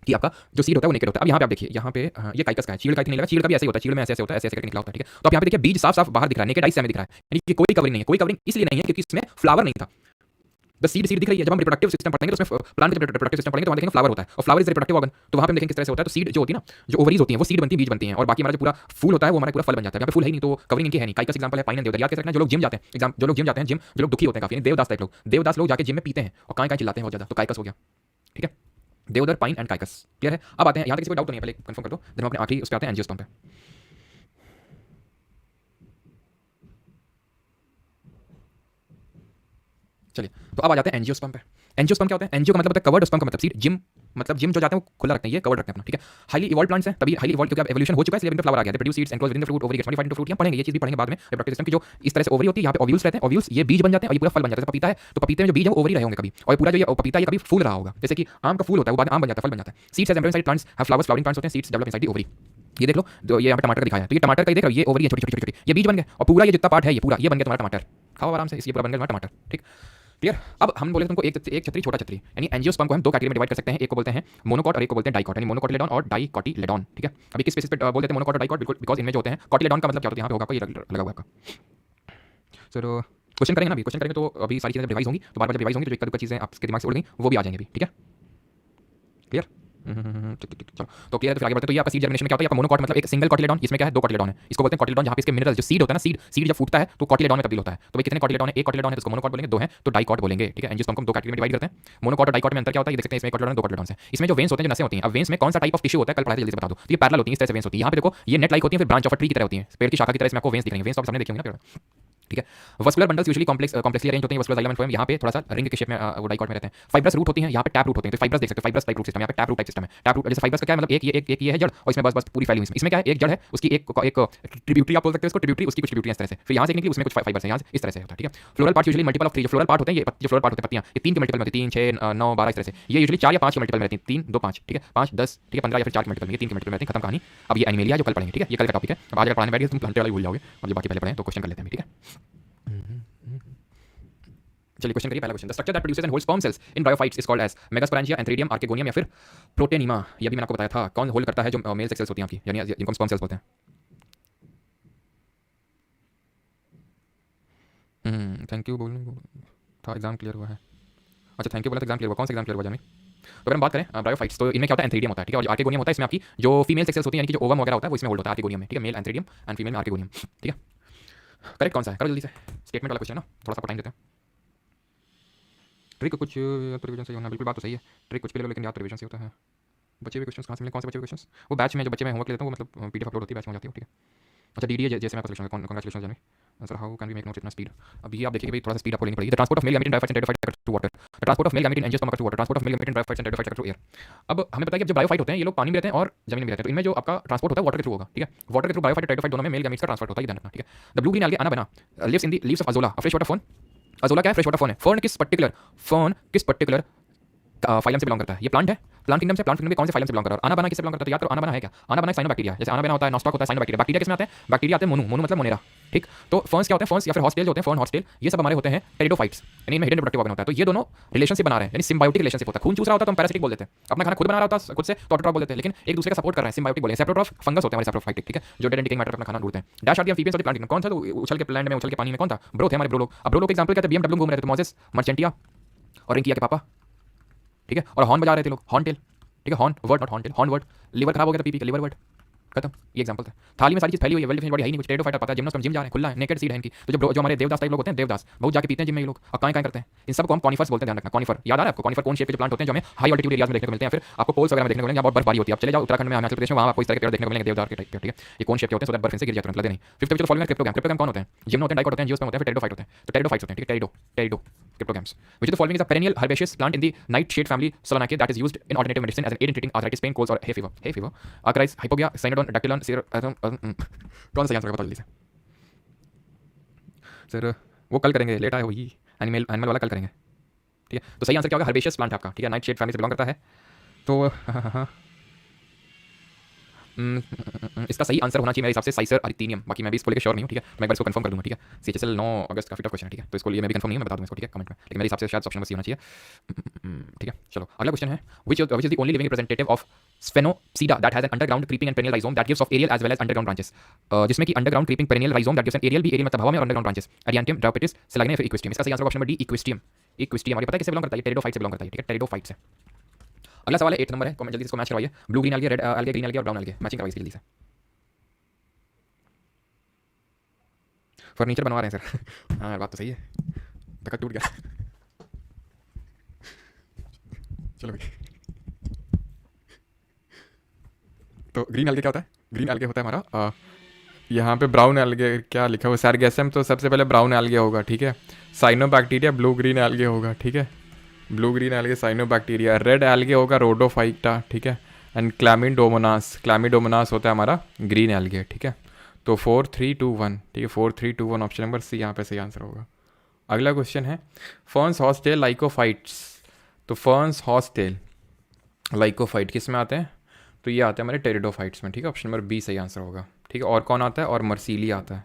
कि आपका जो सीड होता है वो नेकेड होता है। अब यहाँ पे आप देखिए, यहाँ पे ये काइकस का है, चीड़ का नहीं लगा, चीड़ का भी ऐसे ही होता है, चीड़ में ऐसे होता है, ऐसे करके निकला होता है, ठीक है। तो आप यहाँ पे देखिए बीज साफ साफ बाहर दिख रहा है, नेकेड आई से हमें दिख रहा है, यानी कि कोई कवरिंग नहीं है। कोई कवरिंग इसलिए नहीं है क्योंकि इसमें फ्लावर नहीं था, बस सीड दिख रही है। जब हम रिप्रोडक्टिव सिस्टम पढ़ेंगे तो उसमें प्लांट का रिप्रोडक्टिव सिस्टम पढ़ेंगे तो वहाँ देखेंगे फ्लावर होता है और फ्लावर इज रिप्रोडक्टिव ऑर्गन, तो वहाँ पे हम देखेंगे किस तरह से होता है। तो सीड जो होती है ना, जो ओवरीज होती है वो सीड बनती है, बीज बनती है, और बाकी हमारा जो पूरा फूल होता है वो हमारा पूरा फल बन जाता है। यहाँ पे फूल है नहीं तो कवरिंग इनकी है नहीं। काइकस एग्जांपल है, पाइन एंड देवदार याद कर सकते हैं। जो लोग जिम जाते हैं, जो लोग जिम जाते हैं, जो लोग दुखी होते हैं काफी, देवदास टाइप लोग, देवदास लोग जाके जिम में पीते हैं और काएं चिल्लाते हैं बहुत ज्यादा, तो काइकस हो गया, ठीक है, देवदार, पाइन एंड काइकस, क्लियर है। अब आते हैं यहाँ तक, किसी को डाउट तो नहीं है, पहले कंफर्म कर दो, फिर हम अपने आखिरी उस पे आते हैं, एंजियोस्पर्म पे। चलिए, तो अब आ जाते हैं एंजियोस्पर्म पे। एंजियोस्पर्म क्या होता है? एंजियो का मतलब होता है कवर्ड, स्पर्म का मतलब सीड, जिम मतलब जिम जो जाते हैं वो खुला रखते हैं, ये कवर्ड रखते हैं अपना, ठीक है। हाईली इवॉल्व प्लांट्स हैं, तभी हाईली इवॉल्व क्योंकि अब एवोल्यूशन हो चुका है, इसलिए इनमें फ्लावर आ गया, they produce seeds enclose within the fruit, ovary gets modified into fruit. हम पढ़ेंगे, ये चीज भी पढ़ेंगे बाद में। रिप्रोडक्टिव सिस्टम की जो इस तरह से ओवरी होती है, यहाँ पे ओव्यूल्स रहते हैं, ओव्यूल्स ये बीज बन जाते हैं और ये पूरा फल बन जाता है। पपीता है तो पपीते में जो बीज है वो ओवरी रहे होंगे कभी, और पूरा जो ये पपीता ये कभी फूल रहा होगा, जैसे कि आम का फूल होता है वो बाद में आम बन जाता है, फल बन जाता है। Seeds as embryo inside plants have flowers, flowering plants होते हैं, seeds develop inside the ovary. ये देख लो, जो ये यहाँ पे टमाटर का दिखाया है, तो ये टमाटर का ही देख रहे हो, ये ओवरी है छोटी छोटी छोटी, ये बीज बन गए और पूरा ये जितना पार्ट है ये पूरा ये बन गया तुम्हारा टमाटर। खाओ आराम से, इसलिए पूरा बन गया टमाटर, ठीक, क्लियर। अब हम बोले तुमको एक छतरी छोटा छतरी, यानी एंजियोस्पर्म को हम दो कैटेगरी में डिवाइड कर सकते हैं। एक को बोलते हैं मोनोकॉट और एक को बोलते हैं डाइकॉट, यानी मोनोकॉटिलेडॉन और डाइकॉटिलेडॉन, ठीक है। अभी किस बेसिस पे बोलते हैं मोनोकॉट और डाइकॉट? बिल्कुल बिकॉज इनमें जो होते हैं, कॉटिलेडॉन का मतलब क्या होता है यहाँ पे होगा आपका, ये लगा हुआ आपका। सर क्वेश्चन करेंगे ना, अभी क्वेश्चन करेंगे तो अभी सारी चीजें रिवाइज होंगी, तो बार बार जब रिवाइज होंगी तो एक चीजें आपके दिमाग से उड़ गई वो भी आ जाएंगे अभी, ठीक है, क्लियर। चलो तो क्लियर है, तो फिर आगे बढ़ते हैं। तो ये आपका सीड जर्मिनेशन में क्या होता है, आपका मोनोकॉट मतलब एक सिंगल कॉटिलेडॉन, इसमें क्या है दो कॉटिलेडॉन है, इसको बोलते हैं कॉटिलेडॉन, जहाँ पे इसके मिनरल्स जो सीड होता है ना, सीड सीड जब फूटता है तो कॉटिलेडॉन में तब्दील होता है। तो भाई कितने कॉटिलेडॉन है, एक कॉटिलेडॉन है तो उसको मोनोकॉट बोलेंगे, दो है तो डाइकॉट बोलेंगे, ठीक है। एंजियोस्पर्म को हम दो कैटेगरी में डिवाइड करते हैं। मोनोकॉट और डाइकॉट में अंतर क्या होता है, ये देख सकते हैं, इसमें एक कॉटिलेडॉन दो कॉटिलेडॉन है। इसमें जो वेन्स होते हैं, जो नसें होती हैं, अब वेन्स में कौन सा टाइप ऑफ टिश्यू होता है कल पढ़ाया था, जल्दी से बता दो। तो ये पैरेलल होती है, इस तरह से वेन्स होती है। यहाँ पे देखो ये नेट लाइक होती है, फिर ब्रांच ऑफ अ ट्री की तरह होती है, पेड़ की शाखा की तरह इसमें आपको वेन्स दिख रही है, वेन्स तो आप सामने देखे होंगे ना, ठीक है। Vascular bundles usually complexly arrange होते हैं, वस्कुलर जाइलम एंड फ्लोएम यहाँ पे थोड़ा सा रिंग के शेप में वो डाइकॉट में रहते हैं। फाइब्रस रूट होती हैं, यहाँ पे टैप रूट होते हैं, तो फाइब्रस देख सकते हो, फाइब्रस टाइप रूट सिस्टम, यहाँ पे टैप रूट टाइप सिस्टम है। टैप रूट जैसे फाइब्रस का क्या है, मतलब एक ये है जड़ और इसमें बस पूरी फैली हुई है। इसमें क्या है, एक जड़ है, उसकी एक ट्रिब्यूटरी आप बोल सकते हो इसको, ट्रिब्यूटरी, उसकी कुछ ट्रिब्यूटरी इस तरह से, फिर यहाँ से निकली उसमें कुछ फाइबर्स है, यहाँ से इस तरह से होता है, ठीक है। Floral part usually multiple of 3, जो फ्लोरल पार्ट होते हैं, ये जो फ्लोरल पार्ट होते हैं पत्तियाँ, ये 3 के मल्टीपल में होती है, 3 6 9 12 इस तरह से। ये यूजुअली 4 या 5 के मल्टीपल में रहती हैं, 3 2 5, ठीक है, 5 10, ठीक है, 15 या फिर 4 के मल्टीपल में, ये 3 के मल्टीपल में रहती है, खत्म कहानी। अब ये एनिमेलिया जो कल पढ़ेंगे, ठीक है, ये कल का टॉपिक है। अब आज अगर पढ़ाने बैठ गए तुम प्लांट वाला भूल जाओगे, मतलब बाकी पहले पढ़ें तो क्वेश्चन कर लेते हैं, ठीक है। चलिए क्वेश्चन करिए, पहला question, the structure that produces and holds sperm cells in bryophytes is called as megasporangia, antheridium, archegonium या फिर प्रोटेनिमा। ये भी मैंने आपको बताया था, कौन होल्ड करता है जो मेल सेक्स सेल्स होती हैं आपकी, यानी जिनको हम स्पर्म सेल्स बोलते हैं। थैंक यू बोलने था, एग्जाम क्लियर हुआ है। अच्छा थैंक यू बोला था, एग्जाम क्लियर हुआ, कौन सा एग्जाम क्लियर हुआ जानी। तो अगर हम बात करें ब्रायोफाइट्स, तो इनमें क्या होता है, एंथ्रेडियम होता है, ठीक है, और आर्केगोनियम होता है, इसमें आपकी जो फीमेल सेक्स सेल्स होती हैं, यानी कि जो ओवम वगैरह होता है वो इसमें होल्ड होता है आर्केगोनियम में, ठीक है, मेल एंथ्रेडियम एंड फीमेल में आर्केगोनियम, ठीक है। करेक्ट कौन सा है, करो जल्दी से, स्टेटमेंट वाला क्वेश्चन है ना, थोड़ा सा टाइम देते हैं। ट्रिक कुछ रिवीजन से होना, बिल्कुल बात तो सही है, ट्रिक कुछ भी ले लो लेकिन याद रिवीजन से होता है। बचे हुए क्वेश्चंस कहाँ से मिले, कौन से बचे हुए क्वेश्चंस, वो बैच में जो बच्चे मैं होमवर्क लेता हूँ, वो मतलब पीडीएफ अपलोड होती है बैच में जाती है, ठीक है। अच्छा डीडीए जैसे मैं selection, congratulation Jani sir, how can we make notes इतना स्पीड। अब ये आप देखिए भाई, थोड़ा सा स्पीड आपको लेनी पड़ेगी। The transport of male gamete in bryophytes and pteridophytes to water, the transport of male gamete in angiosperm to water, transport of male gamete in bryophytes and pteridophytes to air. अब हमें पता है कि जब ब्रायोफाइट होते हैं ये लोग पानी में रहते हैं और जमीन में रहते हैं, तो इनमें जो आपका ट्रांसपोर्ट होता है वाटर के थ्रू होगा, ठीक है। वाटर के थ्रू ब्रायोफाइट और टेरिडोफाइट दोनों में मेल गैमेट्स का ट्रांसफर होता है, ये ध्यान रखना, ठीक है। द ब्लू ग्रीन एल्गे आना बना lives in the leaves of azolla, a fresh water fern. Azolla क्या है, फ्रेश वाटर फर्न है। फर्न किस पर्टिकुलर फाइलम से बिलोंग करता है, ये प्लांट है, प्लांट किंगडम से, प्लांट किंगडम में कौन से फाइलम से बिलोंग करता है। और आना बना किससे बिलोंग करता है, तो याद करो आना बना है क्या, आना बना साइनो बैक्टीरिया, जैसे आना बना होता है, नॉस्टॉक होता है, साइनो बैक्टीरिया। बैक्टीरिया किसमें आते हैं, बैक्टीरिया आते हैं मोनू, मोनू मतलब मोनेरा, ठीक। तो फर्न्स क्या होते हैं, फर्न्स या फिर हॉस्टेल होते हैं, फर्न हॉस्टेल, ये सब हमारे होते हैं टेरिडोफाइट्स, यानी इनमें हिडन रिप्रोडक्टिव ऑर्गन होता है। तो ये दोनों रिलेशनशिप बना रहे हैं, यानी सिम्बायोटिक रिलेशनशिप होता है। खून चूस रहा होता है तो हम पैरासिटिक बोल देते हैं, अपना खाना खुद बना रहा होता है खुद से तो ऑटोट्रॉफ बोल देते हैं, लेकिन एक दूसरे का सपोर्ट कर रहे हैं, सिम्बायोटिक बोलेंगे। सेप्रोट्रॉफ फंगस होते हैं हमारे सेप्रोफाइटिक, ठीक है, जो डेड एंड डिकेइंग मैटर अपना खाना ढूंढते हैं। Dash are the amphibians of the plant, कौन सा, तो उछल के प्लांट में, उछल के पानी में कौन था, ब्रो थे हमारे ब्रो लोग। अब ब्रो लोग एग्जांपल क्या थे, बीएमडब्ल्यू घूम रहे थे, तो मोजेस, मर्चेंटिया और रिंकिया के पापा, ठीक है, और हॉर्न बजा रहे थे लोग, हॉर्न टेल, ठीक है, hornwort not horntail, hornwort. Liver खराब हो गया था पीपी का, लिवर वर्ड खत्म, ये एग्जांपल था। थाली में सारी चीज फैली हुई है, वेल डिफाइंड बॉडी है ही नहीं कुछ। टेरिडोफाइटर पता है, जिम्नोस्पर्म जिम जा रहे हैं, खुला है, नेकेड सीड है इनकी। तो जो हमारे देवदास टाइप लोग होते हैं, देवदास बहुत जाके पीते हैं जिम में ये लोग, और काय करते हैं, इन सबको हम कॉनिफर्स बोलते हैं, ध्यान रखना। कॉनिफर याद आ रहा है आपको, कॉनिफर कौन शेप के जो प्लांट होते हैं जो हमें हाई ऑल्टीट्यूड एरियाज में देखने को मिलते हैं, फिर आपको पोल्स वगैरह में देखने को मिलेंगे, जहाँ बहुत बर्फबारी होती है। आप चले जाओ उत्तराखंड में, हिमाचल प्रदेश में, वहाँ आपको इस तरह के पेड़ देखने को मिलेंगे देवदार के टाइप के, ठीक है। ये कौन शेप के होते हैं, सो दैट बर्फ से गिर जाए तुरंत, लगे नहीं। फिफ्थ चलो फॉलोइंग क्रिप्टोग्राम, क्रिप्टोग्राम कौन होते हैं, जिम होते हैं, डाइकोट होते हैं, जियोस्पर्म होते हैं, फिर टेरिडोफाइट होते हैं। तो टेरिडोफाइट्स होते हैं, ठीक है, टेरिडो cryptogams, which of the following is a perennial herbaceous plant in the nightshade family Solanaceae that is used in alternative medicine as an aid in treating arthritis, pain, colds or hay fever. Hay fever. Archritis, hypogea, cynodon, dactylon, कौन सा आंसर होगा, बताओ जल्दी से सर। वो कल करेंगे, लेट आए वही एनिमल एनिमल वाला कल करेंगे, ठीक है। तो सही आंसर क्या होगा, हर्बेशियस प्लांट है आपका, ठीक है, नाइट शेड फैमिली से बिलोंग करता है। तो इसका सही आंसर होना चाहिए मेरे हिसाब से साइसर अरिथीनियम, बाकी मैं भी इसको लेकर श्योर नहीं हूँ, ठीक है, तो मैं एक बार इसको कंफर्म कर दूंगा, ठीक है। सीएचएसएल 9 अगस्त काफी टफ क्वेश्चन है, ठीक है, तो इसको लिए मैं भी कंफर्म नहीं हूँ, मैं बता दूंगा इसको, ठीक है, कमेंट में, लेकिन मेरे हिसाब से शायद ऑप्शन नंबर सी होना चाहिए, ठीक है। चलो अगला क्वेश्चन है, which is the only living representative of sphenopsida that has an underground creeping and perennial rhizome that gives off aerial as well as underground branches, जिसमें कि underground creeping perennial rhizome that gives an aerial भी, एरियल मतलब हवा में, और अंडरग्राउंड ब्रांचेस, एरियांटियम, ड्रायोपिटिस, सेलागिना या फिर इक्विस्टियम। इसका सही answer option number D, Equisetum. Equisetum हमारे पता है किससे बिलोंग करता है, टेरिडोफाइट से बिलोंग करता है, ठीक है, टेरिडोफाइट से। अगला सवाल है 8 नंबर है, कमेंट जल्दी इसको मैच करवाइए, blue green algae, red algae, green algae और ब्राउन एल्गे, मैचिंग करवाइए जल्दी से। फर्नीचर बनवा रहे हैं सर। हाँ बात तो सही है, धक्का टूट गया। चलो भाई, तो ग्रीन एल्गे क्या होता है, ग्रीन एल्गे होता है हमारा यहाँ पे ब्राउन एल्गे क्या लिखा हुआ, सैरगैसम, तो सबसे पहले ब्राउन एल्गे होगा, ठीक है। साइनोबैक्टीरिया ब्लू ग्रीन एल्गे होगा, ठीक है, blue green algae cyanobacteria. Red algae होगा रोडोफाइटा, ठीक है, एंड क्लैमिडोमोनास होता है हमारा ग्रीन एल्गे, ठीक है। तो 4 3 2 1, ठीक है, 4 3 2 1 ऑप्शन नंबर सी यहाँ पे सही आंसर होगा। अगला क्वेश्चन है, फर्न्स हॉस्टेल लाइकोफाइट्स, तो फर्न्स हॉस्टेल लाइकोफाइट किस में आते हैं, तो ये आते हैं हमारे टेरिडोफाइट्स में, ठीक है, ऑप्शन नंबर बी सही आंसर होगा, ठीक है। और कौन आता है, और मर्सीली आता है,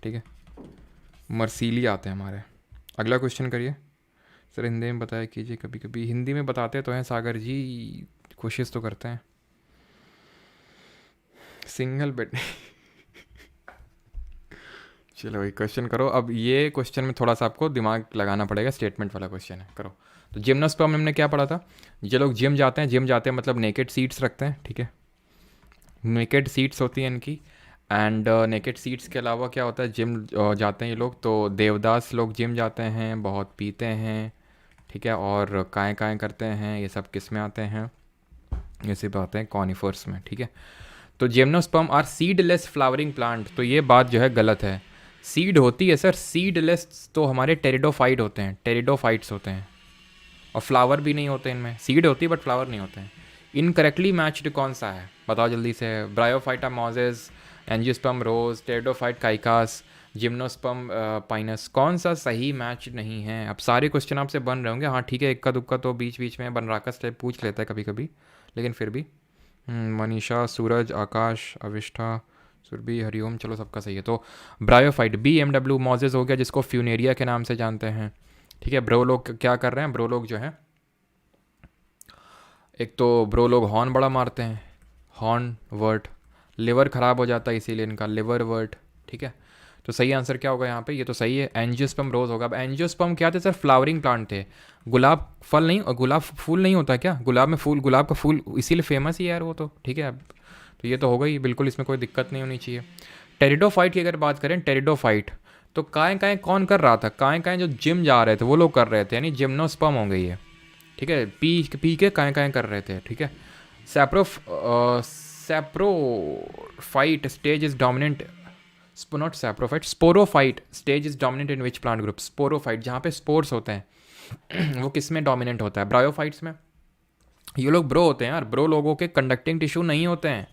ठीक है, मर्सीली आते हैं हमारे। अगला क्वेश्चन करिए सर, हिंदी में बताया कीजिए, कभी कभी हिंदी में बताते तो हैं सागर जी, कोशिश तो करते हैं। सिंगल बेड चलो वही क्वेश्चन करो। अब ये क्वेश्चन में थोड़ा सा आपको दिमाग लगाना पड़ेगा, स्टेटमेंट वाला क्वेश्चन है, करो। तो जिम्नोस्पर्म हमने क्या पढ़ा था? ये लोग जिम जाते हैं, जिम जाते हैं मतलब नेकेड सीट्स रखते हैं, ठीक है, नेकेड सीट्स होती हैं इनकी। एंड नेकेड सीट्स के अलावा क्या होता है, जिम जाते हैं ये लोग, तो देवदास लोग जिम जाते हैं, बहुत पीते हैं, ठीक है, और काएँ काएँ करते हैं। ये सब किस में आते हैं? ये सब आते हैं कॉनिफर्स में, ठीक है। तो gymnosperm are seedless flowering plant, तो ये बात जो है गलत है। सीड होती है सर, सीडलेस तो हमारे टेरिडोफाइट होते हैं, टेरिडोफाइट्स होते हैं, और फ्लावर भी नहीं होते इनमें। सीड होती है बट फ्लावर नहीं होते हैं। इनकरेक्टली मैच्ड कौन सा है बताओ जल्दी से? ब्रायोफाइटा मोजेस, एंजियोस्पर्म रोज, टेरिडोफाइट काइकास, जिम्नोस्पर्म पाइनस, कौन सा सही मैच नहीं है? अब सारे क्वेश्चन आपसे बन रहे होंगे, हाँ ठीक है, इक्का दुक्का तो बीच बीच में बनराकस टाइप पूछ लेता है कभी कभी, लेकिन फिर भी। मनीषा, सूरज, आकाश, अविष्ठा, सुरभि, हरिओम, चलो सबका सही है। तो ब्रायोफाइट, BMW मोजेस हो गया, जिसको फ्यूनेरिया के नाम से जानते हैं, ठीक है। ब्रो लोग क्या कर रहे हैं? ब्रो लोग जो है, एक तो ब्रो लोग हॉर्न बड़ा मारते हैं, हॉर्न वर्ट, लिवर ख़राब हो जाता है इसीलिए इनका लिवर वर्ट, ठीक है। तो सही आंसर क्या होगा यहाँ पे? ये तो सही है, एंजियोस्पर्म रोज होगा। अब एंजियोस्पर्म क्या थे सर? फ्लावरिंग प्लांट थे। गुलाब फल नहीं, गुलाब फूल नहीं होता क्या? गुलाब में फूल, गुलाब का फूल इसीलिए फेमस ही है यार वो तो, ठीक है। अब तो ये तो होगा ही बिल्कुल, इसमें कोई दिक्कत नहीं होनी चाहिए। टेरिडोफाइट की अगर बात करें, टेरिडोफाइट तो काएँ काएँ कौन कर रहा था? काएँ काएँ जो जिम जा रहे थे वो लोग कर रहे थे, यानी जिम्नोस्पर्म होंगे ये, ठीक है। पी के काएँ काएँ कर रहे थे, ठीक है। Saprophyte stage is dominant, not saprophyte, sporophyte stage is dominant in which plant group? Sporophyte जहाँ पे स्पोर्स होते हैं वो किस में डोमिनेंट होता है? ब्रायोफाइट्स में। ये लोग ब्रो होते हैं यार, ब्रो लोगों के कंडक्टिंग टिश्यू नहीं होते हैं,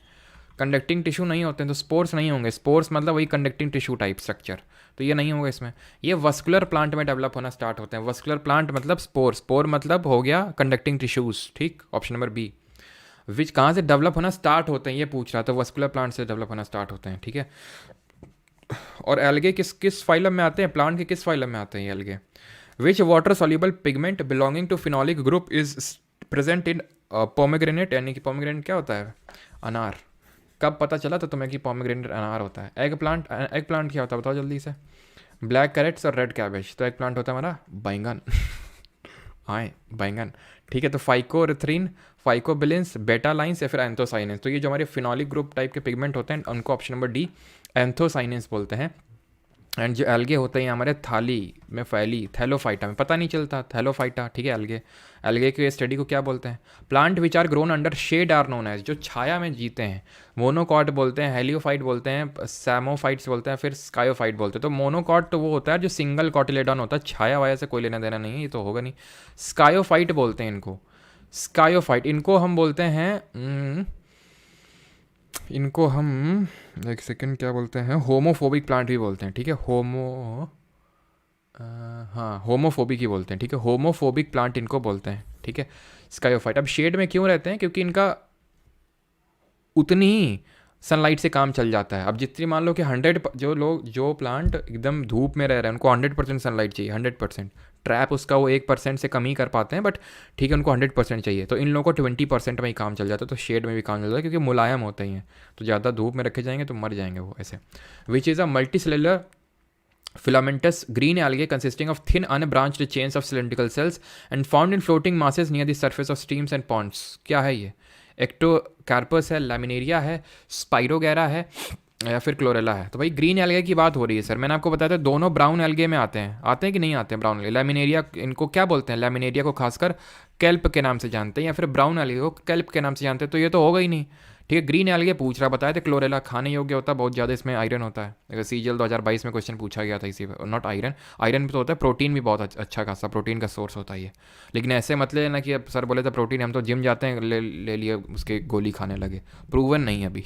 कंडक्टिंग टिश्यू नहीं होते हैं, तो स्पोर्स नहीं होंगे। स्पोर्स मतलब वही कंडक्टिंग टिश्यू टाइप स्ट्रक्चर, तो ये नहीं होगा इसमें। ये वस्कुलर प्लांट में डेवलप होना स्टार्ट होते हैं। वस्कुलर प्लांट मतलब स्पोर, स्पोर मतलब हो गया कंडक्टिंग टिश्यूज, ठीक। Option number B. विच कहाँ से डेवलप होना स्टार्ट होते हैं ये पूछ रहा था, वस्कुलर प्लांट से डेवलप होना स्टार्ट होते हैं, ठीक है। और एल्गे किस किस फाइलम में आते हैं? प्लांट के किस फाइलम में आते हैं ये algae? Which water soluble pigment belonging to phenolic group is present in pomegranate, यानी कि पोमेग्रेनेट क्या होता है? अनार। कब पता चला था तुम्हें कि पोमेग्रेनेट अनार होता है? एग प्लांट, एग प्लांट क्या होता है बताओ जल्दी से? ब्लैक कैरेट्स और रेड कैबेज, तो एग प्लांट होता है हमारा बैंगन हाँ बैंगन, ठीक है। तो फाइकोरिथ्रिन, फाइकोबिलिन्स, बेटा लाइन्स या फिर एंथोसाइनेंस, तो ये जो हमारे फिनोलिक ग्रुप टाइप के पिगमेंट होते हैं उनको ऑप्शन नंबर डी एंथोसाइनेंस बोलते हैं। एंड जो एल्गे होते हैं हमारे थाली में फैली, थैलोफाइटा में, पता नहीं चलता थैलोफाइटा, ठीक है। एल्गे, एल्गे के स्टडी को क्या बोलते हैं? Plant which are grown under shade are known as, जो छाया में जीते हैं, मोनोकॉट बोलते हैं, हेलियोफाइट बोलते हैं, सैमोफाइट्स बोलते हैं, फिर स्कायोफाइट बोलते हैं। तो मोनोकॉट तो वो होता है जो सिंगल कॉटिलेडॉन होता है, छाया वाया से कोई लेना देना नहीं है, ये तो होगा नहीं। स्कायोफाइट बोलते हैं इनको, स्कायोफाइट, इनको हम बोलते हैं इनको हम एक सेकंड क्या बोलते हैं? होमोफोबिक प्लांट भी बोलते हैं, ठीक है। हाँ होमोफोबिक ही बोलते हैं, ठीक है। होमोफोबिक प्लांट इनको बोलते हैं, ठीक है। स्कायोफाइट। अब शेड में क्यों रहते हैं? क्योंकि इनका उतनी ही सनलाइट से काम चल जाता है। अब जितनी मान लो कि 100 जो प्लांट एकदम धूप में रह रहे हैं उनको 100% सनलाइट चाहिए, 100%। ट्रैप उसका वो 1% से कम ही कर पाते हैं, बट ठीक है उनको 100% चाहिए। तो इन लोगों को 20% में ही काम चल जाता है, तो शेड में भी काम चल जाता है क्योंकि मुलायम होते हैं, तो ज़्यादा धूप में रखे जाएंगे तो मर जाएंगे वो ऐसे। Which is a multi cellular filamentous green algae consisting of thin unbranched chains of cylindrical cells and found in floating masses near the surface of streams and ponds। क्या है ये? एक्टोकार्पस है, लैमिनेरिया है, स्पाइरोगैरा है या फिर क्लोरेला है? तो भाई ग्रीन एल्गे की बात हो रही है सर, मैंने आपको बताया था दोनों ब्राउन एल्गे में आते हैं कि नहीं आते हैं ब्राउन एल्गे? लैमिनेरिया इनको क्या बोलते हैं? लैमिनेरिया को खासकर कैल्प के नाम से जानते हैं, या फिर ब्राउन एल्गे को कैल्प के नाम से जानते हैं, तो ये तो होगा ही नहीं, ठीक है। ग्रीन एल्गे पूछ रहा, बताया था क्लोरेला खाने योग्य होता है, बहुत ज़्यादा इसमें आयरन होता है। अगर CGL 2022 में क्वेश्चन पूछा गया था इसी पर, नॉट आयरन, आयरन तो होता है, प्रोटीन भी बहुत अच्छा खासा प्रोटीन का सोर्स होता है ये। लेकिन ऐसे मत लेना कि अब सर बोले तो प्रोटीन, हम तो जिम जाते हैं ले लिए उसके गोली खाने लगे, प्रूवन नहीं है अभी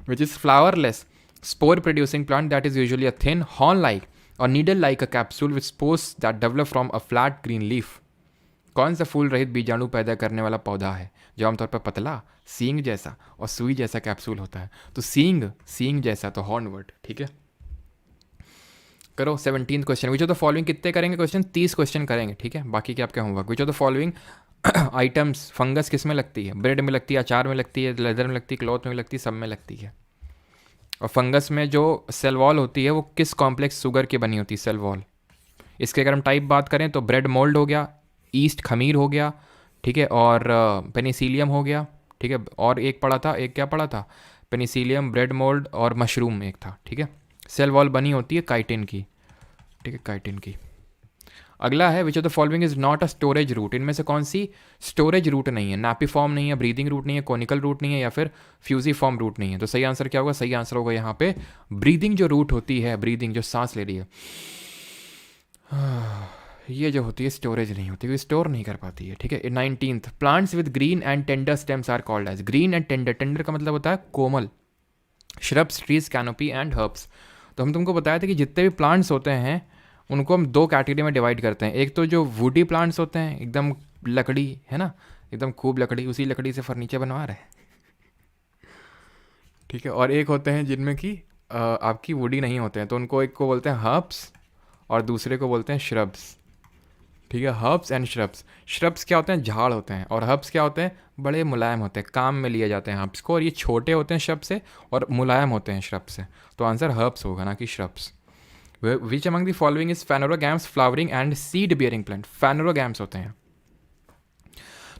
which is flowerless spore producing plant that is usually a thin horn like or needle like a capsule with spores that develop from a flat green leaf। कौन सा फूल रहित बीजाणु पैदा करने वाला पौधा है जो आमतौर पर पतला, सींग जैसा और सुई जैसा कैप्सूल होता है? तो सींग जैसा, तो हॉर्नवर्ड, ठीक है। करो 17th question. Which of the following, कितने करेंगे क्वेश्चन? 30 क्वेश्चन करेंगे, ठीक है। बाकी क्या आपका homework? Which of the following items, fungus किस में लगती है? ब्रेड में लगती है, अचार में लगती है, लेदर में लगती है, क्लॉथ में लगती है, सब में लगती है। और फंगस में जो सेल वॉल होती है वो किस कॉम्प्लेक्स शुगर की बनी होती है, सेल वॉल। इसके अगर हम टाइप बात करें तो ब्रेड मोल्ड हो गया, ईस्ट खमीर हो गया, ठीक है, और पेनिसिलियम हो गया, ठीक है, और एक पड़ा था, एक क्या पड़ा था, पेनिसिलियम, ब्रेड मोल्ड और मशरूम एक था, ठीक है। सेल वॉल बनी होती है काइटिन की, ठीक है, काइटिन की। अगला है which of the following is not a storage root, इनमें से कौन सी स्टोरेज रूट नहीं है, नापीफॉर्म नहीं है, ब्रीदिंग रूट नहीं है, कोनिकल रूट नहीं है, या फिर फ्यूजीफॉर्म रूट नहीं है। तो सही आंसर क्या होगा, सही आंसर होगा यहाँ पे ब्रीदिंग जो रूट होती है, ब्रीदिंग जो सांस ले रही है, ये जो होती है स्टोरेज नहीं होती, वो स्टोर नहीं कर पाती है, ठीक है। 19th, plants with green and tender stems are called as, green and tender, tender का मतलब होता है कोमल, shrubs, trees, canopy and herbs. तो हम तुमको बताया था कि जितने भी प्लांट्स होते हैं उनको हम दो कैटेगरी में डिवाइड करते हैं। एक तो जो वुडी प्लांट्स होते हैं, एकदम लकड़ी है ना, एकदम खूब लकड़ी, उसी लकड़ी से फर्नीचर बनवा रहे हैं, ठीक है। और एक होते हैं जिनमें कि आपकी वुडी नहीं होते हैं, तो उनको एक को बोलते हैं हर्ब्स और दूसरे को बोलते हैं श्रब्स, ठीक है। हर्ब्स एंड श्रब्स, श्रब्स क्या होते हैं, झाड़ होते हैं, और हर्ब्स क्या होते हैं, बड़े मुलायम होते हैं, काम में लिए जाते हैं हर्ब्स को, और ये छोटे होते हैं श्रब से और मुलायम होते हैं श्रब से। तो आंसर हर्ब्स होगा ना कि shrubs. Which among the following is phanerogams flowering and seed bearing plant, phanerogams होते हैं।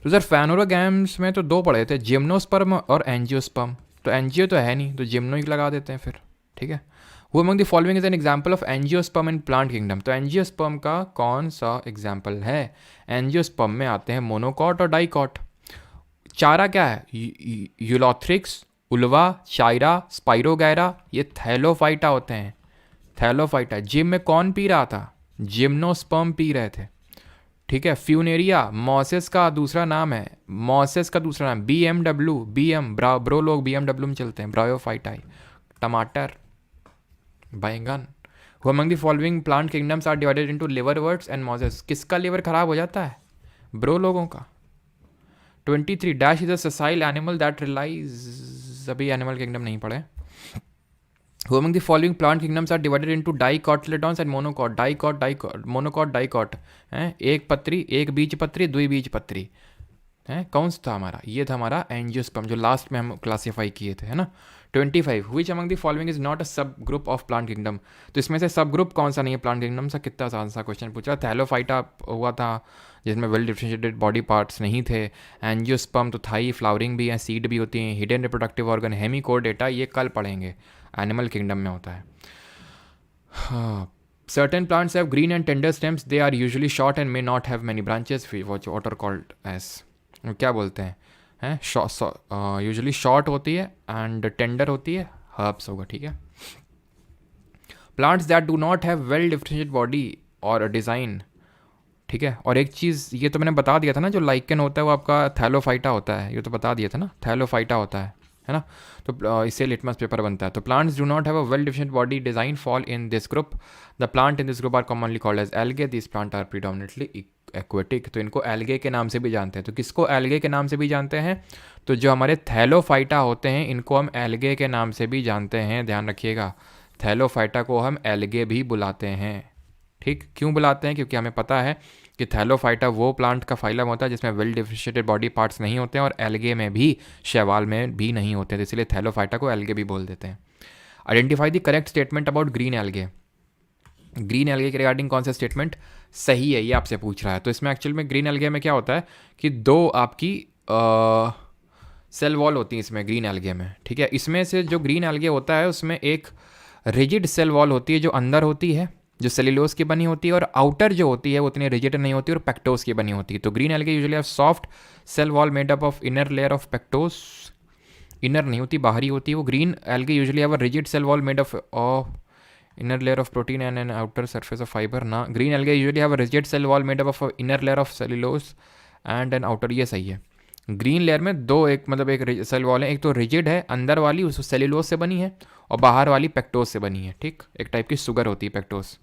तो सर फेनोरोगैम्स में तो दो पढ़े थे, जिम्नोस्पर्म और एंजियोस्पर्म। तो एंजियो तो है नहीं, तो जिम्नो ही लगा देते हैं फिर, ठीक है। Who among the following is an example of angiosperm in plant kingdom? तो एंजियोस्पर्म का कौन सा एग्जाम्पल है? एंजियोस्पर्म में आते हैं मोनोकॉट और डाइकॉट। चारा क्या है, यूलोथ्रिक्स, उल्वा, चाइरा, स्पाइरोगैरा, ये थैलोफाइटा होते हैं, थैलोफाइटा। जिम में कौन पी रहा था, जिम्नोस्पर्म पी रहे थे, ठीक है। फ्यूनेरिया मॉसेस का दूसरा नाम है, मॉसेस का दूसरा नाम BMW, BM ब्रो लोग BMW में चलते हैं, ब्रायोफाइटाई। टमाटर, बैंगन। Who among the following plant kingdoms are divided into liverworts and mosses? किसका लिवर खराब हो जाता है, ब्रो लोगों का। 23, dash is a sessile animal that relies, अभी एनिमल किंगडम नहीं पढ़े। Who among the following plant kingdoms are divided into dicotyledons and monocot? Dicot, monocot, dicot है, एक पत्री, एक बीज पत्री, द्विबीज पत्री है। कौन सा था हमारा, ये था हमारा एंजियोस्पर्म, जो लास्ट में हम क्लासीफाई किए थे, है ना। 25, विच among the following is not अ सब ग्रुप ऑफ प्लांट किंगडम? तो इसमें से सब ग्रुप कौन सा नहीं है प्लांट किंगडम सा? कितना आसान सा क्वेश्चन पूछा। थैलोफाइटा हुआ था जिसमें वेल डिफरेंशिएटेड बॉडी पार्ट्स नहीं थे, एंजियोस्पर्म तो था ही, फ्लावरिंग भी है, सीड भी होती हैं, हिडन रिप्रोडक्टिव ऑर्गन, हेमिकोडेटा, ये कल पढ़ेंगे, एनिमल किंगडम में होता है। हाँ, certain plants have green and tender stems, they are usually short and may not have many branches, what are called as, क्या बोलते हैं, यूजुअली शॉर्ट होती है एंड टेंडर होती है, हर्ब्स होगा, ठीक है। Plants that do not have well differentiated body और डिज़ाइन, ठीक है। और एक चीज़ ये तो मैंने बता दिया था ना, जो लाइकन होता है वो आपका थैलोफाइटा होता है, ये तो बता दिया था ना, थैलोफाइटा होता है ना। तो इससे लिटमस पेपर बनता है। तो plants do not have a well differentiated body design fall in this group, the plant in this group are commonly called as algae, this plant are predominately aquatic. तो इनको एल्गे के नाम से भी जानते हैं। तो किसको एल्गे के नाम से भी जानते हैं, तो जो हमारे थैलोफाइटा होते हैं इनको हम एल्गे के नाम से भी जानते हैं, ध्यान रखिएगा। थैलोफाइटा को हम एल्गे भी बुलाते हैं, ठीक। क्यों बुलाते हैं, क्योंकि हमें पता है कि थैलोफाइटा वो प्लांट का फाइलम होता है जिसमें वेल डिफरेंशिएटेड बॉडी पार्ट्स नहीं होते हैं, और एल्गे में भी, शैवाल में भी नहीं होते हैं, तो इसलिए थैलोफाइटा को एल्गे भी बोल देते हैं। Identify the correct statement about green algae, green algae के रिगार्डिंग कौन सा स्टेटमेंट सही है, ये आपसे पूछ रहा है। तो इसमें एक्चुअल में ग्रीन एल्गे में क्या होता है कि दो आपकी सेल वॉल होती है इसमें ग्रीन एल्गे में, ठीक है। इसमें से जो ग्रीन एल्गे होता है उसमें एक रिजिड सेल वॉल होती है जो अंदर होती है, जो सेल्यूलोज की बनी होती है, और आउटर जो होती है वो उतनी रिजिड नहीं होती और पेक्टोस की बनी होती है। तो green algae usually have soft cell wall made up of inner layer of pectose, inner नहीं होती, बाहरी होती है वो। Green algae usually have a rigid cell wall made of inner layer of protein and an outer surface of fiber ना। green algae usually have a rigid cell wall made up of a inner layer of cellulose and an outer, ये सही है। ग्रीन लेयर में दो, एक मतलब एक सेल वॉल है, एक तो रिजिड है अंदर वाली उस सेल्यूलोज से बनी है, और बाहर वाली पेक्टोस से बनी है, ठीक। एक टाइप की शुगर होती है pectose.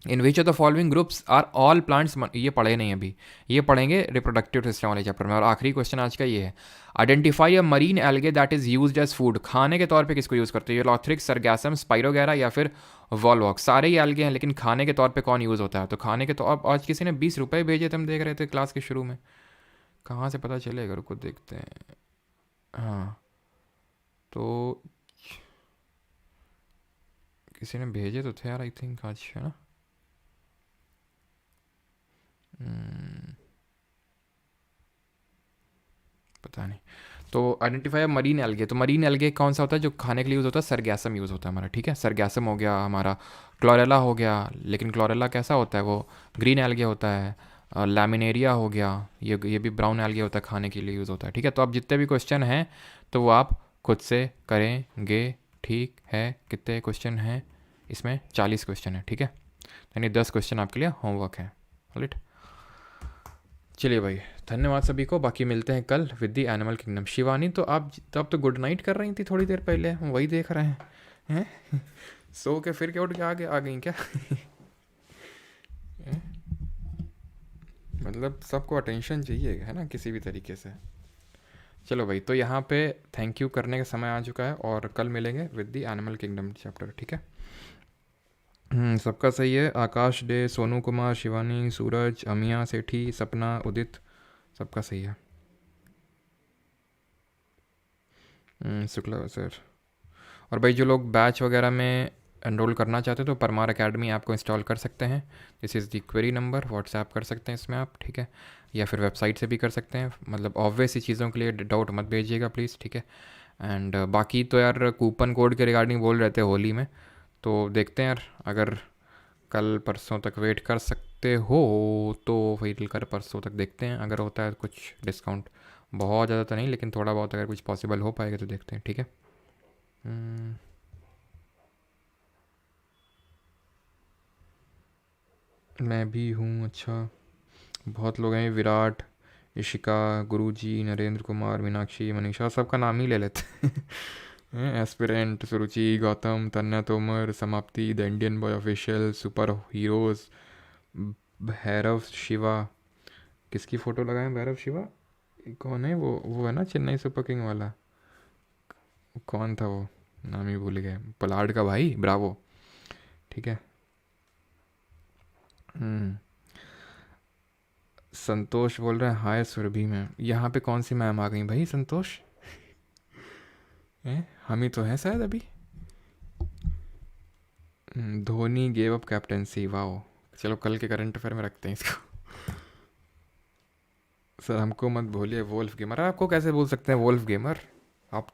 In which of the following groups are all plants, ये पढ़े नहीं अभी, ये पढ़ेंगे रिप्रोडक्टिव सिस्टम वाले चैप्टर में। और आखिरी क्वेश्चन आज का ये है, identify a marine algae that is used as food, खाने के तौर पे किसको यूज़ करते हैं, यूलोथ्रिक्स, सरगैसम, स्पाइरोगैरा या फिर वॉलवॉक। सारे ही एल्गे हैं लेकिन खाने के तौर पे कौन यूज़ होता है? तो खाने के तो अब आज किसी ने 20 रुपये भेजे थे, हम देख रहे थे क्लास के शुरू में, कहाँ से पता चलेगा, रुको देखते हैं। हाँ तो किसी ने भेजे तो थे यार, आई थिंक आज, है ना। पता नहीं। तो आइडेंटिफाई मरीन एल्गे, तो मरीन एल्गे कौन सा होता है जो खाने के लिए यूज़ होता है? सरगैसम यूज़ होता है हमारा, ठीक है। सरगैसम हो गया हमारा, क्लोरेला हो गया, लेकिन क्लोरेला कैसा होता है, वो ग्रीन एल्गे होता है। लैमिनेरिया हो गया, ये भी ब्राउन एल्गे होता है, खाने के लिए यूज़ होता है, ठीक है। तो अब जितने भी क्वेश्चन हैं तो वो आप खुद से करेंगे, ठीक है। कितने क्वेश्चन हैं इसमें? 40 क्वेश्चन है, ठीक है। यानी 10 क्वेश्चन आपके लिए होमवर्क है, राइट। चलिए भाई, धन्यवाद सभी को। बाकी मिलते हैं कल with the animal kingdom. Shivani तो आप तो अब तो गुड नाइट कर रही थी थोड़ी देर पहले, हम वही देख रहे हैं। सो के फिर क्या उठ के आगे आ गई क्या? हैं? मतलब सबको अटेंशन चाहिए, है ना, किसी भी तरीके से। चलो भाई, तो यहाँ पे थैंक यू करने का समय आ चुका है, और कल मिलेंगे with the animal kingdom chapter, ठीक है। सबका सही है। आकाश डे, सोनू कुमार, शिवानी, सूरज, अमिया सेठी, सपना, उदित, सबका सही है। शुक्ला सर। और भाई जो लोग बैच वगैरह में एनरोल करना चाहते हो तो परमार एकेडमी ऐप को इंस्टॉल कर सकते हैं। This is the query number, WhatsApp कर सकते हैं इसमें आप, ठीक है। या फिर वेबसाइट से भी कर सकते हैं। मतलब ऑब्वियस ही चीज़ों के लिए डाउट मत भेजिएगा प्लीज़, ठीक है। एंड बाकी तो यार कूपन कोड के रिगार्डिंग बोल रहे थे होली में, तो देखते हैं यार, अगर कल परसों तक वेट कर सकते हो तो फिर कल परसों तक देखते हैं, अगर होता है कुछ डिस्काउंट। बहुत ज़्यादा तो नहीं, लेकिन थोड़ा बहुत अगर कुछ पॉसिबल हो पाएगा तो देखते हैं, ठीक है। हम्म, मैं भी हूँ, अच्छा। बहुत लोग हैं, विराट, इशिका, गुरुजी, नरेंद्र कुमार, मीनाक्षी, मनीषा, सबका नाम ही ले लेते हैं। एस्पिरेंट, सुरुचि, गौतम, तन्या तोमर, समाप्ति, the Indian boy official, super heroes, Bhairav Shiva. किसकी फ़ोटो लगाएं भैरव शिवा? कौन है वो है ना चेन्नई सुपर किंग वाला, कौन था वो, नाम ही भूल गए। पलाड का भाई, ब्रावो, ठीक है। हम्म संतोष बोल रहे हैं हाय सुरभि मैम। यहाँ पे कौन सी मैम आ गई भाई? संतोष हैं? हम ही तो हैं शायद अभी। Dhoni gave up captaincy, wow. चलो कल के करंट अफेयर में रखते हैं इसको। सर हमको मत भूलिए वोल्फ गेमर। आपको कैसे बोल सकते हैं वोल्फ गेमर? आप तो